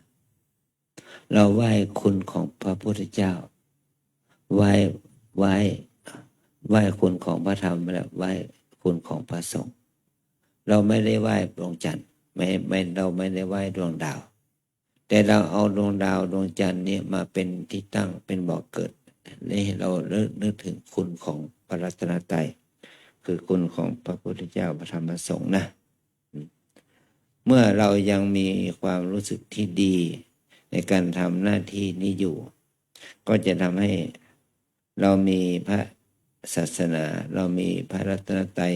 เราไหว้คุณของพระพุทธเจ้าไหว้คุณของพระธรรมและไหว้คุณของพระสงฆ์เราไม่ได้ไหว้ดวงจันทร์เราไม่ได้ไหว้ดวงดาวแต่เราเอาดวงดาวดวงจันทร์นี้มาเป็นที่ตั้งเป็นบ่อเกิดนี่เรานึกถึงคุณของพระรัตนตรัยคือคุณของพระพุทธเจ้าพระธรรมพระสงฆ์นะเมื่อเรายังมีความรู้สึกที่ดีในการทำหน้าที่นี้อยู่ก็จะทำให้เรามีพระศาสนาเรามีพระรัตนตรัย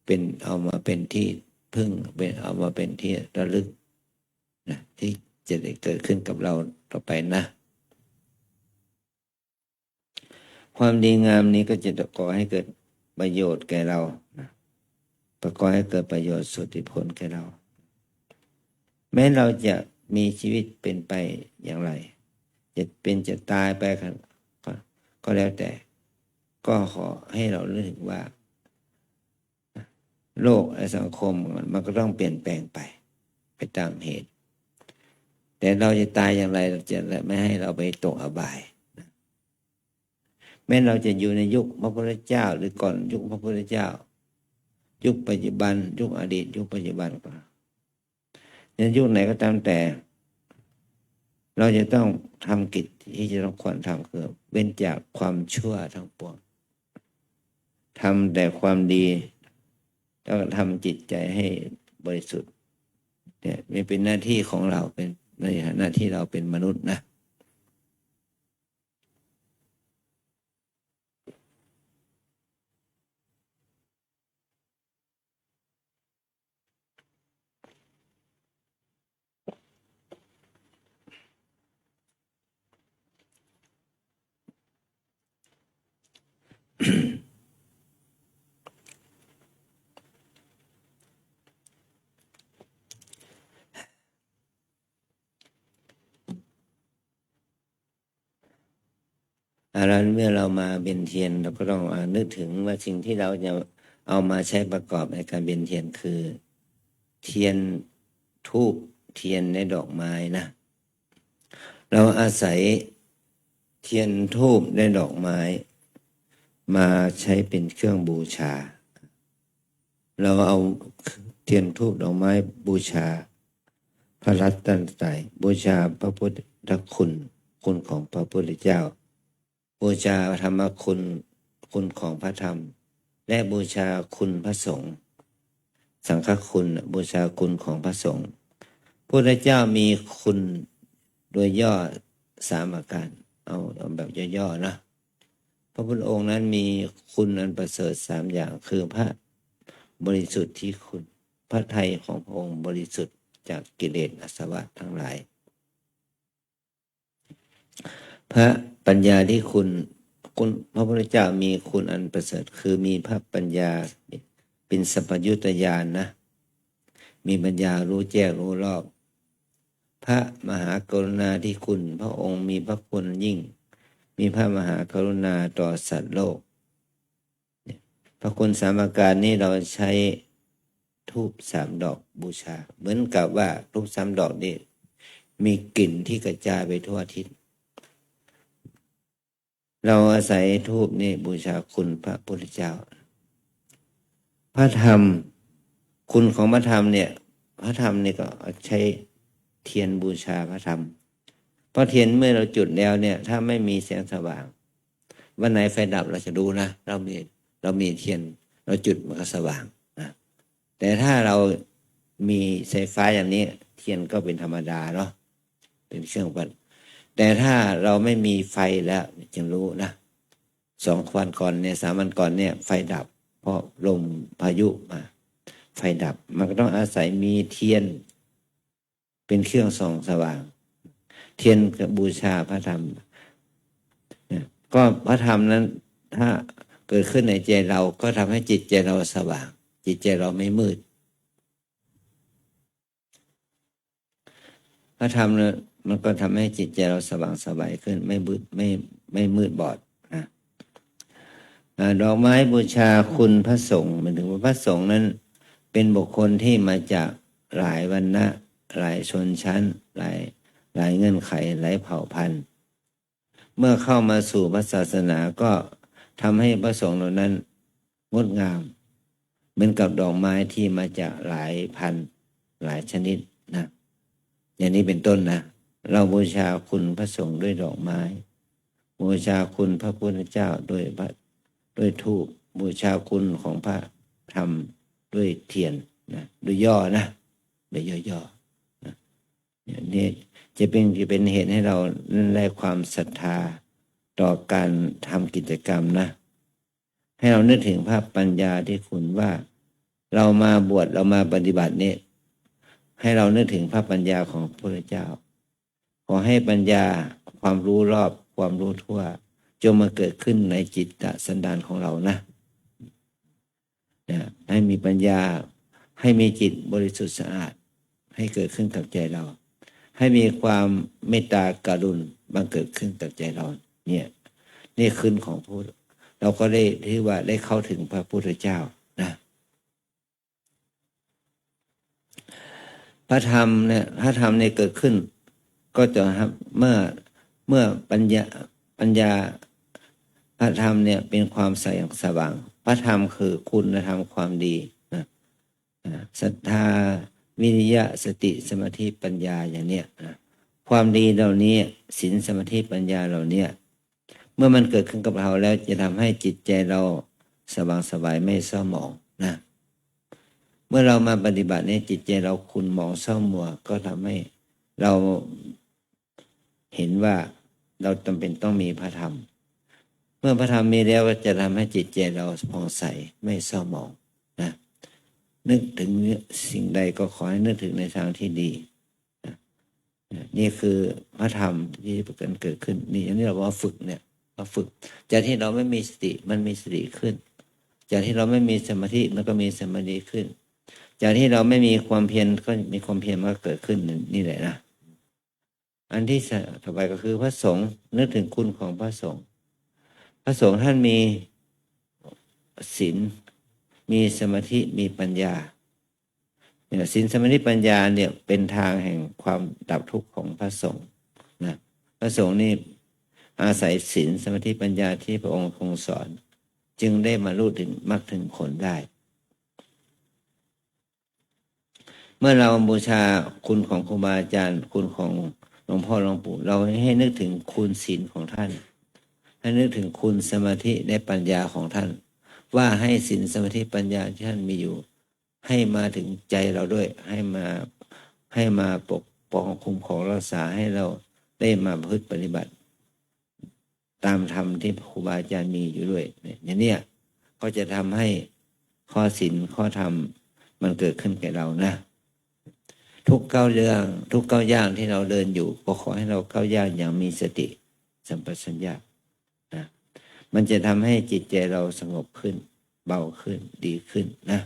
เป็นเอามาเป็นที่พึ่งเป็นเอามาเป็นที่ระลึกนะที่จะได้เกิดขึ้นกับเราต่อไปนะความดีงามนี้ก็จะก่อให้เกิดประโยชน์แก่เราประกอบให้เกิดประโยชน์สุทธิผลแก่เราแม้เราจะมีชีวิตเป็นไปอย่างไรจะตายไปก็แล้วแต่ก็ขอให้เราเลือกว่าโลกและสังคมมันก็ต้องเปลี่ยนแปลงไปตามเหตุแต่เราจะตายอย่างไรเราจะไม่ให้เราไปตกอบายแม้เราจะอยู่ในยุคพระพุทธเจ้าหรือก่อนยุคพระพุทธเจ้ายุคปัจจุบันยุคอดีตยุคปัจจุบันก็ในยุคไหนก็ตามแต่เราจะต้องทำกิจที่จะต้องควรทำคือเว้นจากความชั่วทั้งปวงทำแต่ความดีแล้วทำจิตใจให้บริสุทธิ์เนี่ยมันเป็นหน้าที่ของเราเป็นในหน้าที่เราเป็นมนุษย์นะแล้วเมื่อเรามาเบียนเทียนเราก็ต้องนึกถึงว่าสิ่งที่เราจะเอามาใช้ประกอบในการเบียนเทียนคือเทียนธูปเทียนในดอกไม้นะเราอาศัยเทียนธูปในดอกไม้มาใช้เป็นเครื่องบูชาเราเอาเทียนธูปดอกไม้บูชาพระรัตนตรัยบูชาพระพุทธคุณของพระพุทธเจ้า บูชาธรรมคุณของพระธรรม และบูชาคุณพระสงฆ์สังฆคุณบูชาคุณของพระสงฆ์พระพุทธเจ้ามีคุณโดยย่อ3 ประการเอาแบบย่อๆนะพระพุทธองค์นั้นมีคุณอันประเสริฐ3 อย่างคือพระบริสุทธิ์ที่คุณพระทัยของพระองค์บริสุทธิ์จากกิเลสอาสวะทั้งหลายพระปัญญาที่คุณพระพุทธเจ้ามีคุณอันประเสริฐคือมีพระปัญญาเป็นสัพพยุตญาณนะมีปัญญารู้แจ้งรู้รอบพระมหากรุณาธิคุณพระองค์มีพระคุณยิ่งมีพระมหากรุณาต่อสัตว์โลกพระคุณ3 ประการนี้เราใช้ธูป3 ดอกบูชาเหมือนกับว่าธูป3 ดอกนี้มีกลิ่นที่กระจายไปทั่วทิศเราอาศัยธูปนี่บูชาคุณพระพุทธเจ้าพระธรรมคุณของพระธรรมเนี่ยพระธรรมนี่ก็ใช้เทียนบูชาพระธรรมเพราะเทียนเมื่อเราจุดแล้วเนี่ยถ้าไม่มีแสงสว่างวันไหนไฟดับเราจะดูนะเรามีเทียนเราจุดมันก็สว่างนะแต่ถ้าเรามีไฟฟ้าอย่างนี้เทียนก็เป็นธรรมดาเนาะเป็นเครื่องวัดแต่ถ้าเราไม่มีไฟแล้วจึงรู้นะ2 วันก่อนเนี่ย3 วันก่อนเนี่ยไฟดับเพราะลมพายุมาไฟดับมันก็ต้องอาศัยมีเทียนเป็นเครื่องส่องสว่างเทียนกับบูชาพระธรรมก็พระธรรมนั้นถ้าเกิดขึ้นในใจเราก็ทำให้จิตใจเราสว่างจิตใจเราไม่มืดพระธรรมเนี่ยมันก็ทำให้จิตใจเราสว่างสบายขึ้นไม่มืดบอดนะดอกไม้บูชาคุณพระสงฆ์หมายถึงว่าพระสงฆ์นั้นเป็นบุคคลที่มาจากหลายวรรณะหลายชนชั้นหลายเงื่อนไขหลายเผ่าพันธุ์เมื่อเข้ามาสู่พระศาสนาก็ทำให้พระสงฆ์เหล่านั้นงดงามเหมือนกับดอกไม้ที่มาจากหลายพันธุ์หลายชนิดนะอย่างนี้เป็นต้นนะเราบูชาคุณพระสงฆ์ด้วยดอกไม้บูชาคุณพระพุทธเจ้าด้วยธูปบูชาคุณของพระธรรมด้วยเทียนนะด้วยย่อนะด้วยย่อๆนะนี่จะเป็นเหตุให้เราได้ความศรัทธาต่อการทำกิจกรรมนะให้เรานึกถึงพระปัญญาที่คุณว่าเรามาบวชเรามาปฏิบัติเนี่ยให้เรานึกถึงพระปัญญาของพระพุทธเจ้าขอให้ปัญญาความรู้รอบความรู้ทั่วจงมาเกิดขึ้นในจิตสันดานของเรานะให้มีปัญญาให้มีจิตบริสุทธิ์สะอาดให้เกิดขึ้นกับใจเราให้มีความเมตตากรุณาบังเกิดขึ้นกับใจเราเนี่ยนี่ขึ้นของพุทธเราก็ได้ที่ว่าได้เข้าถึงพระพุทธเจ้านะพระธรรมเนี่ยเกิดขึ้นก็จะครับเมื่อปัญญาพระธรรมเนี่ยเป็นความใสสว่างพระธรรมคือคุณธรรมความดีนะศรัทธาวิริยะสติสมาธิปัญญาอย่างเนี้ยนะความดีเหล่านี้ศีลสมาธิปัญญาเหล่านี้เมื่อมันเกิดขึ้นกับเราแล้วจะทำให้จิตใจเราสว่างสบายไม่เศร้าหมองนะเมื่อเรามาปฏิบัติเนี่ยจิตใจเราขุ่นหมองเศร้ามัวก็ทำให้เราเห็นว่าเราจำเป็นต้องมีพระธรรมเมื่อพระธรรมมีแล้วก็จะทำให้จิตใจเราผ่องใสไม่เศร้าหมองนะนึกถึงสิ่งใดก็ขอให้นึกถึงในทางที่ดีนะนี่คือพระธรรมที่เกิดขึ้นนี่อันนี้เราว่าฝึกเนี่ยเราฝึกจากที่เราไม่มีสติมันมีสติขึ้นจากที่เราไม่มีสมาธิมันก็มีสมาธิขึ้นจากที่เราไม่มีความเพียรก็มีความเพียรมันก็เกิดขึ้นนี่แหละนะอันที่ต่อไปก็คือพระสงฆ์นึกถึงคุณของพระสงฆ์พระสงฆ์ท่านมีศีลมีสมาธิมีปัญญาเนี่ยศีลสมาธิปัญญาเนี่ยเป็นทางแห่งความดับทุกข์ของพระสงฆ์นะพระสงฆ์นี่อาศัยศีลสมาธิปัญญาที่พระองค์ทรงสอนจึงได้มารู้ถึงมรรคถึงผลได้เมื่อเราบูชาคุณของครูบาอาจารย์คุณของหลวงพ่อหลวงปู่เราให้นึกถึงคุณศีลของท่าน ให้นึกถึงคุณสมาธิและปัญญาของท่าน ว่าให้ศีลสมาธิปัญญาที่ท่านมีอยู่ ให้มาถึงใจเราด้วย ให้มาปกป้องคุ้มครองรักษาให้เราได้มาประพฤติปฏิบัติ ตามธรรมที่ครูบาอาจารย์มีอยู่ด้วยอย่างนี้ก็จะทำให้ข้อศีลข้อธรรมมันเกิดขึ้นแก่เรานะ ทุกก้าวย่างที่เราเดินอยู่ก็ขอให้เราก้าวย่างอย่างมีสติสัมปชัญญะนะมันจะทำให้จิตใจเราสงบขึ้นเบาขึ้นดีขึ้นนะ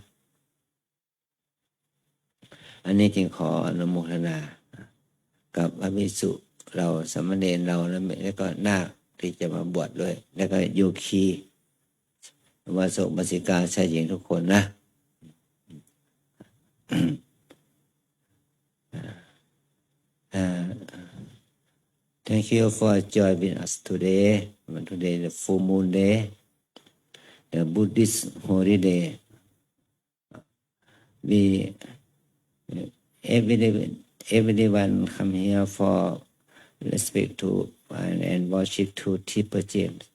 อันนี้จึงขออนุโมทนากับพระภิกษุเราสามเณรเราแล้วก็นาคที่จะมาบวชด้วยแล้วก็โยคีวาสกมาสิกาชายหญิงทุกคนนะ Thank you for joining us today. Today is the full moon day, the Buddhist holy day. We everyone come here for respect to and worship to Tipper James.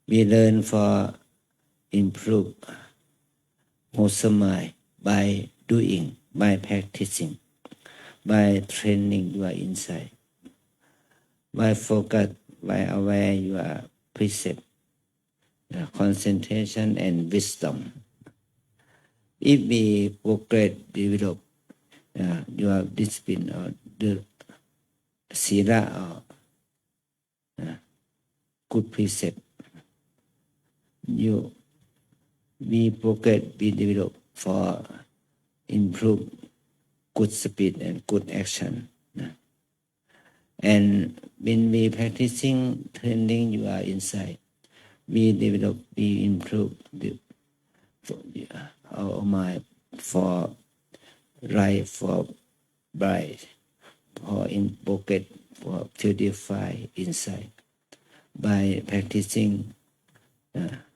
We learn for improve wholesome mind by doing, by practicing, by training your insight, by focus, by aware your precept, concentration and wisdom. If we progress, develop your discipline or the sila or good precept, we progress, we develop for improve good speed and good action. And when we practicing training your insight, we develop, we improve our mind for right, for bright, for in pocket, for purify insight by practicing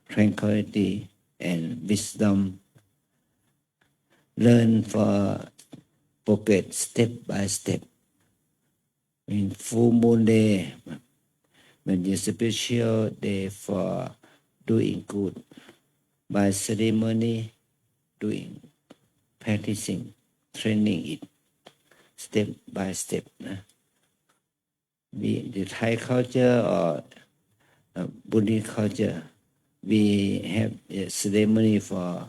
tranquility and wisdom. Learn for pocket step by step. In full moon day, when you special day for doing good, by ceremony, doing, practicing, training it, step by step. The Thai culture or Buddhist culture, we have a ceremony for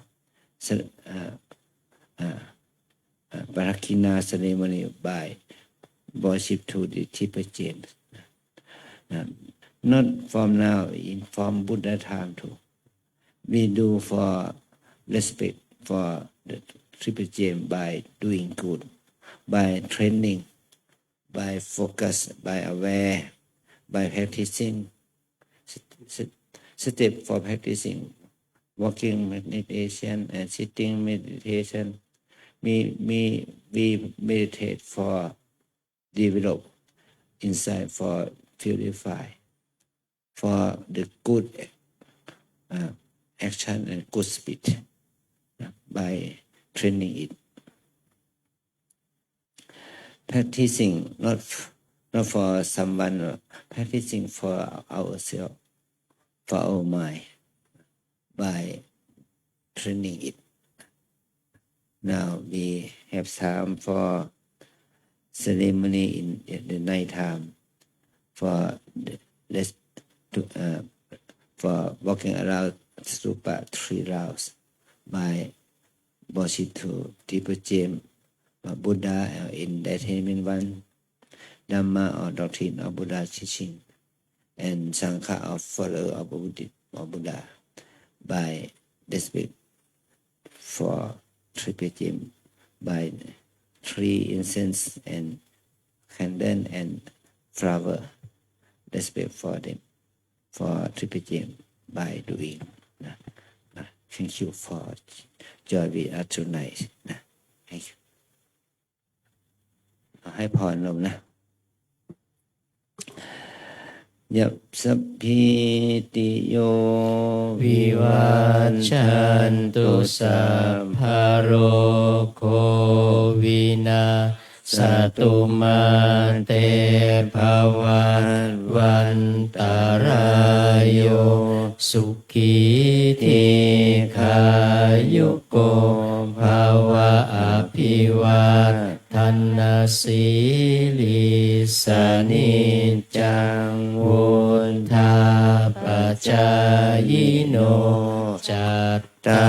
Parakina ceremony by worship to the Tipper James. Not from now, from Buddha time too. We do for respect for the Tipper James by doing good, by training, by focus, by aware, by practicing, step for practicing, walking meditation and sitting meditation. We meditate for develop insight, for purify, for the good action and good speed by training it. Practicing not for someone, practicing for ourselves, for our mind, by training it. Now we have time for ceremony in the night time, for for walking around stupa 3 rounds by worship to Tipper James, Buddha in enlightenment one, Dhamma or doctrine of Buddha teaching, and Sangha of follower of Buddha by respect for Tipper James by 3 incense and candle and flower, respect for them, for Tipper James by doing. Thank you for joining us tonight. Thank you. ให้พรลงนะยับสัพพิติโยวิวัชชันตุสัพพะโรโควินาศตุมาเตภวัตวันตราย จังวุธาปจายโนจัตตา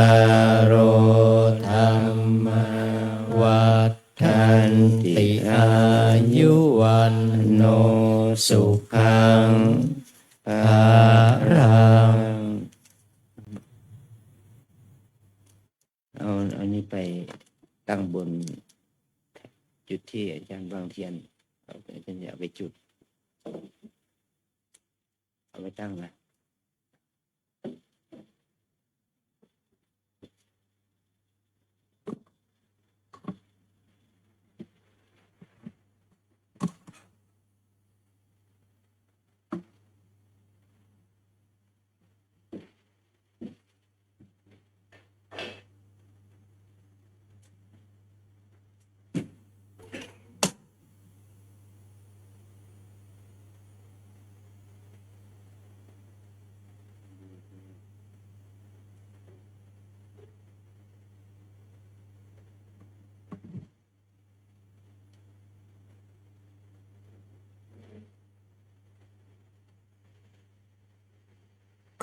รโอธรรมวัฏันติอายุวันโนสุขังภารังเอานี้ไปตั้งบนจุดที่อาจารย์วางเทียนเอาไปเป็นอย่าไปจุดเอาไปตั้งนะ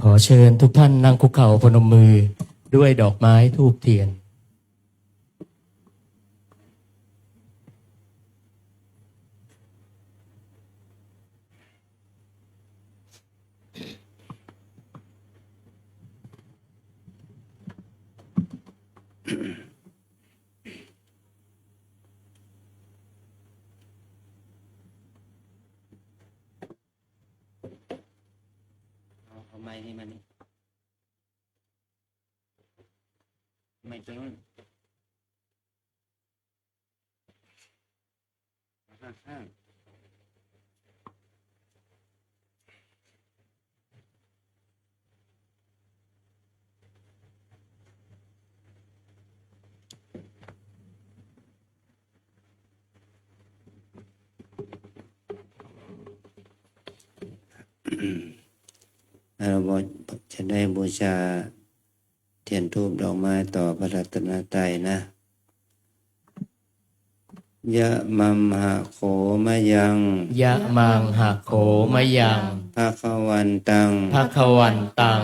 ขอเชิญทุกท่านนั่งคุกเข่าพนมมือด้วยดอกไม้ธูปเทียนเอาไม้นี่มานี่ไม้ตรงนู้นข้างเราจะได้บูชาเทียนธูปดอกไม้ต่อพระรัตนตรัยนะยะมัมหะโขมะยังยะมังหะโขมะยังภะคะวันตังภะคะวันตัง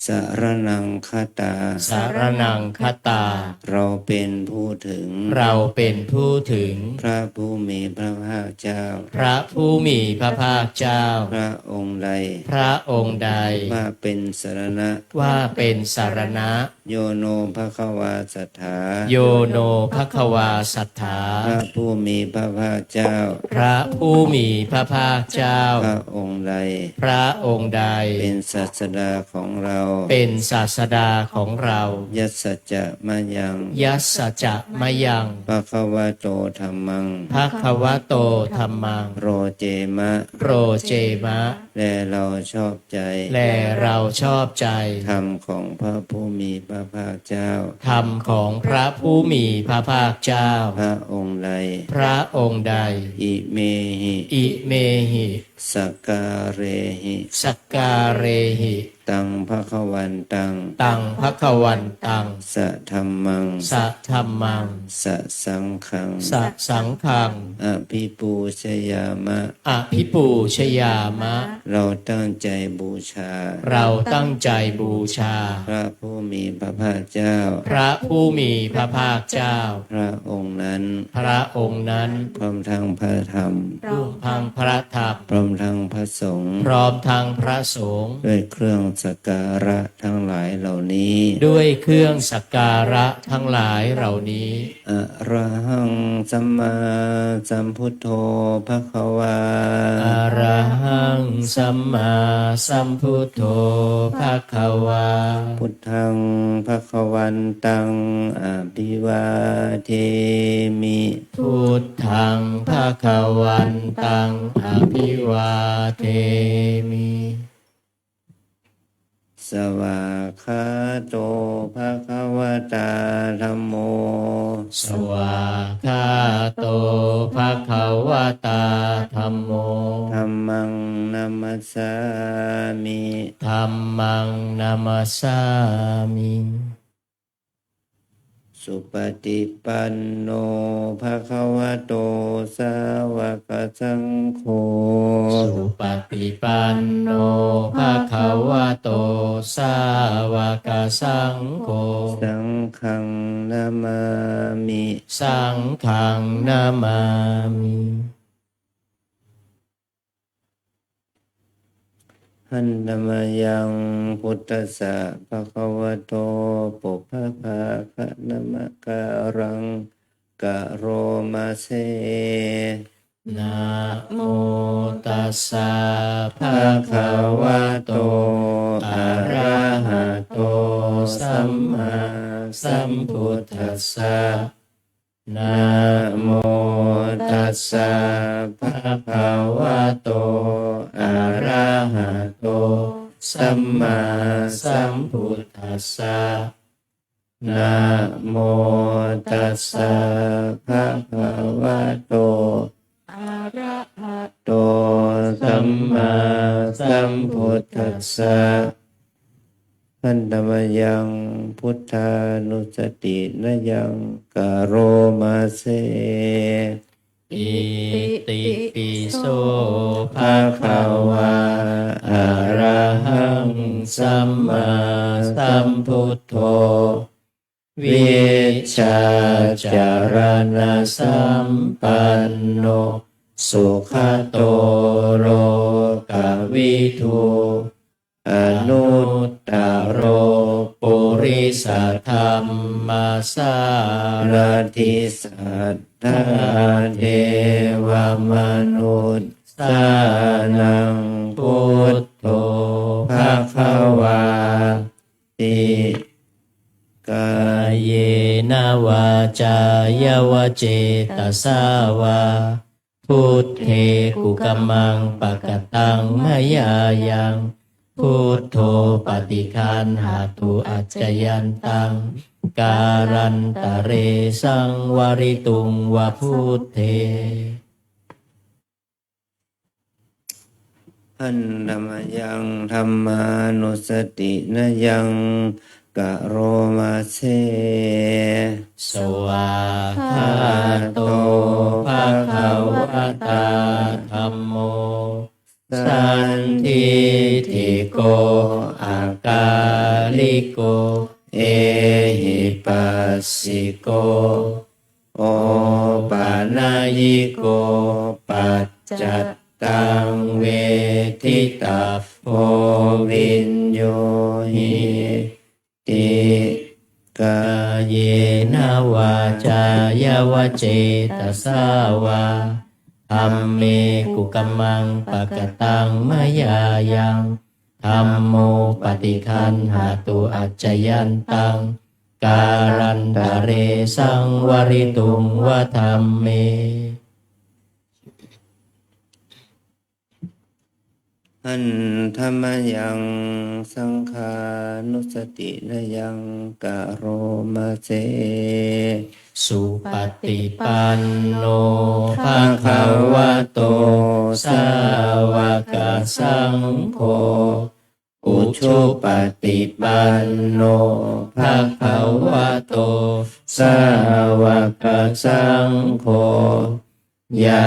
สารนังคตาสารนังคตาเราเป็นผู้ถึงเราเป็นผู้ถึงพระผู้มีพระภาคเจ้าพระผู้มีพระภาคเจ้าพระองค์ใดพระองค์ใดว่าเป็นสารณะว่าเป็นสารณะโยโนภควาสัทธาโยโนภควาสัทธาพระผู้มีพระภาคเจ้าพระผู้มีพระภาคเจ้าพระองค์ใดพระองค์ใดเป็นศาสดาของเราเป็นศาสดาของเรายัสสะจะมะยังยัสสะจะมะยังภควะโตธัมมังภควะโตธัมมังโรเจมะโรเจมะแลเราชอบใจแลเราชอบใจธรรมของพระผู้มีพระภาคเจ้าธรรมของพระผู้มีพระภาคเจ้าพระองค์ใดพระองค์ใดอิเมหิอิเมหิสักการเรหิสักการเรหิตังภควันตังตังภควันตังสะธัมมังสะธัมมังสะสังฆังสะสังฆังอภิปูชยามะอภิปูชยามะเราตั้งใจบูชาเราตั้งใจบูชาพระผู้มีพระภาคเจ้าพระผู้มีพระภาคเจ้าพระองค์นั้นพระองค์นั้นพร้อมทั้งพระธรรมพร้อมทั้งพระธรรมพร้อมทั้งพระสงฆ์พร้อมทั้งพระสงฆ์ด้วยเครื่องสักการะทั้งหลายเหล่านี้ด้วยเครื่องสักการะทั้งหลายเหล่านี้อะระหังสัมมาสัมพุทโธภควาอะระหังสัมมาสัมพุทโธภควาพุทธังภควันตังอภิวาเทมิพุทธังภควันตังอภิวาเทมิสวากขาโตภควตาธัมโมสวากขาโตภควตาธัมโมธัมมังนัมมัสสามิธัมมังนัมมัสสามิส สุปฏิปันโนภะคะวะโตสาวกสังโฆ สุปฏิปันโนภะคะวะโตสาวกสังโฆ สังฆังนามามิ สังฆังนามามิ หันธมยังพุทธัสสะภะคะวะโตปุพพะภาคะนะมะการังกะโรมาเซ นะโมตัสสะภะ ภะ คะ คะ วะ วะ โต โต อะ อะ ระ ระ หะ หะ โต โต สั สั ม ม มา มา สั สั ม ม พุ พุ ท ท ธั ธั ส ส สะ สะ นะ นะโม ตั ตั ส ส สะ สะ ภะ ภะ คะ คะ วะ วะ โต โต อะ อะ ระ ระ หะ หะ โต โต สั สั ม ม มา มา สั สั ม ม พุ พุ ท ท ธัสสะ นะ นะ โม ตั ตั ส ส สะ สะ ภะ ภะ คะ คะ วะ วะ โต โต อะระหะ โต สัมมาสัมพุทธัสสะขันธมยังพุทธานุสตินะยังกะโรมาเซ อิติปิโสภะ ภะ คะ คะ วะ วะ อะ อะ ระ ระ หั หั ง ง สั สั ม ม มา มา สั สั ม ม พุ พุ ท ท โธ โธ วิ วิ ชา ชา จา จาร ณ ณ สั สั ม ม ปั ปั น น โน โน สุ สุ ข ข โต โต โร โร ก ก วิ วิ ทู ทู อ อ นุ นุ ต ต ต ต โร โรปุริสธรรมมาสา นา รา ทิ ธิ สัทธาเทวมนุษย์ สา สา นั นั ง ง พุ พุ ท ท โธ โธ ภะ ภะ คะ คะ ว วา า ติ กาก าย เยนะวาจายาวเจตสาวาพุทเทกุกัมมังปะกตังมยายังพุทโธปฏิคันหาตุอัจจยันตังการันตะเรสังวริตุงวะพุทเท หันธมยังธรรมานุสตินะยังกะโรมาเซ สวากขาโตภะคะวะตาธัมโมสันทิฏฐิโกอากาลิโก เอหิปัสสิโก โอปานายิโก ปัจจัตตังเวทิตาโพวินโยหิติกา เยนะวาจายาวเจตสาวาธัมเมกุกัมมังปะกตังมยายังธัมโมปฏิคันหาตุอัจจยันตังการันตะเรสังวริตุงวะธัมเม หันธรรมยังสังขานุสตินะยังกะโรมาเซ สุปฏิปันโนภะคะวะโตสาวกสังโฆอุชุปฏิปันโนภะคะวะโตสาวกสังโฆยา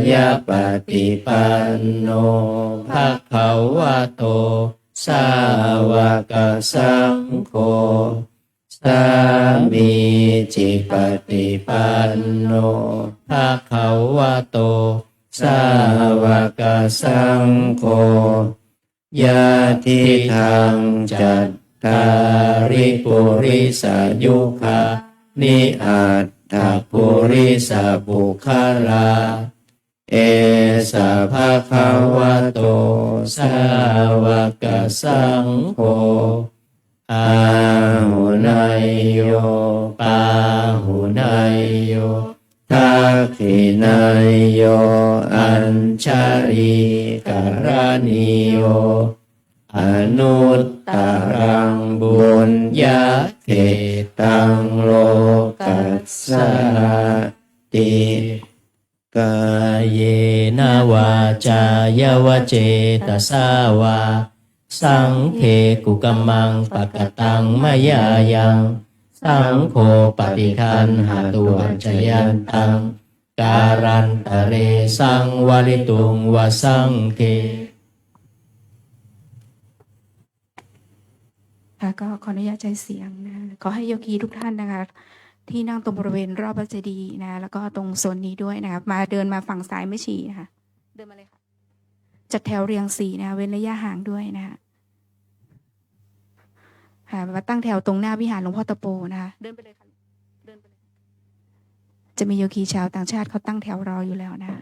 ยะปฏิปันโนภะคะวะโตสาวกสังโฆสามีจิปฏิปันโนภะคะวะโตสาวกสังโฆยะทิทังจัตตาริปุริสายุคานิอัตถปุริสบุคลาเอสะภะคะวะโตสาวกสังโฆอาหุนายโยปาหุนายโยทักขินายโยอัญชริกรณิโยอนุตตรังบุญญาเขตังโลกัสสาติ กา เยนะวาจายาวเจตสาวาสังเคกุกัมมังปะกตังมยายัง สังโฆปฏิคันหาตุวัจจยันตังการันตะเรสังวลิตุงวสังเค ค่ะก็ขออนุญาตใช้เสียงนะขอให้โยคีทุกท่านนะคะ ที่นั่งตรงบริเวณรอบพระเจดีย์นะแล้วก็ตรงโซนนี้ด้วยนะคะมาเดินมาฝั่งซ้ายไม่ฉี่นะคะเดินมาเลยค่ะจัดแถวเรียงสี่นะคะเว้นระยะห่างด้วยนะคะค่ะมาตั้งแถวตรงหน้าวิหารหลวงพ่อตะโปนะคะเดินไปเลยค่ะเดินไปเลยจะมีโยคีชาวต่างชาติเขาตั้งแถวรออยู่แล้วนะคะ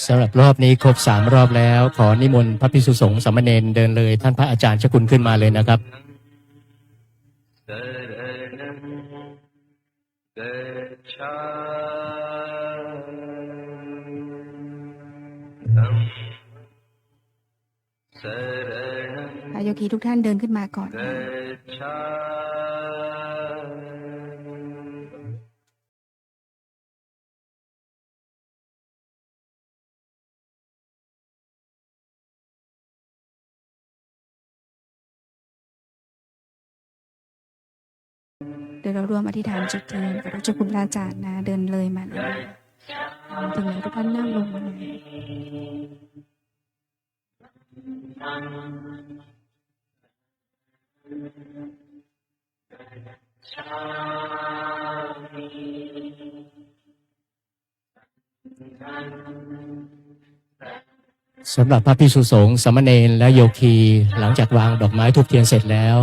สำหรับรอบนี้ครบ3 รอบแล้ว ขอนิมนต์พระภิกษุสงฆ์สามเณรเดินเลยท่านพระอาจารย์เจ้าคุณขึ้นมาเลยนะครับ โยคีทุกท่านเดินขึ้นมาก่อนค่ะ เดี๋ยวเราร่วมอธิษฐานจุดเทียนกับพระเจ้าคุณพระอาจารย์นะเดินเลยมาเลยถึงแล้วทุกท่านนั่งลงมาเลยสำหรับพระภิกษุสงฆ์สามเณรและโยคีหลังจากวางดอกไม้ธูปเทียนเสร็จแล้ว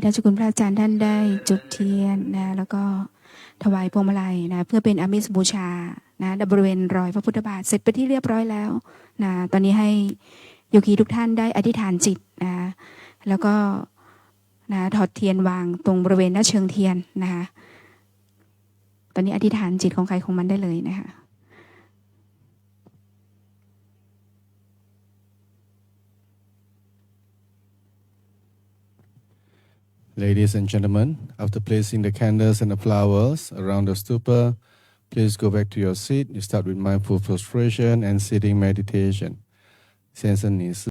ท่านเจ้าคุณพระอาจารย์ท่านได้จุดเทียนนะแล้วก็ถวายพวงมาลัยนะเพื่อเป็นอามิสบูชานะบริเวณรอยพระพุทธบาทเสร็จไปที่เรียบร้อยแล้วนะตอนนี้ให้โยคีทุกท่านได้อธิษฐานจิตนะแล้วก็นะถอดเทียนวางตรงบริเวณหน้าเชิงเทียนนะคะตอนนี้อธิษฐานจิตของใครของมันได้เลยนะคะ Ladies and gentlemen, after placing the candles and the flowers around the stupa, please go back to your seat. You start with mindful prostration and sitting meditation. 先生，你是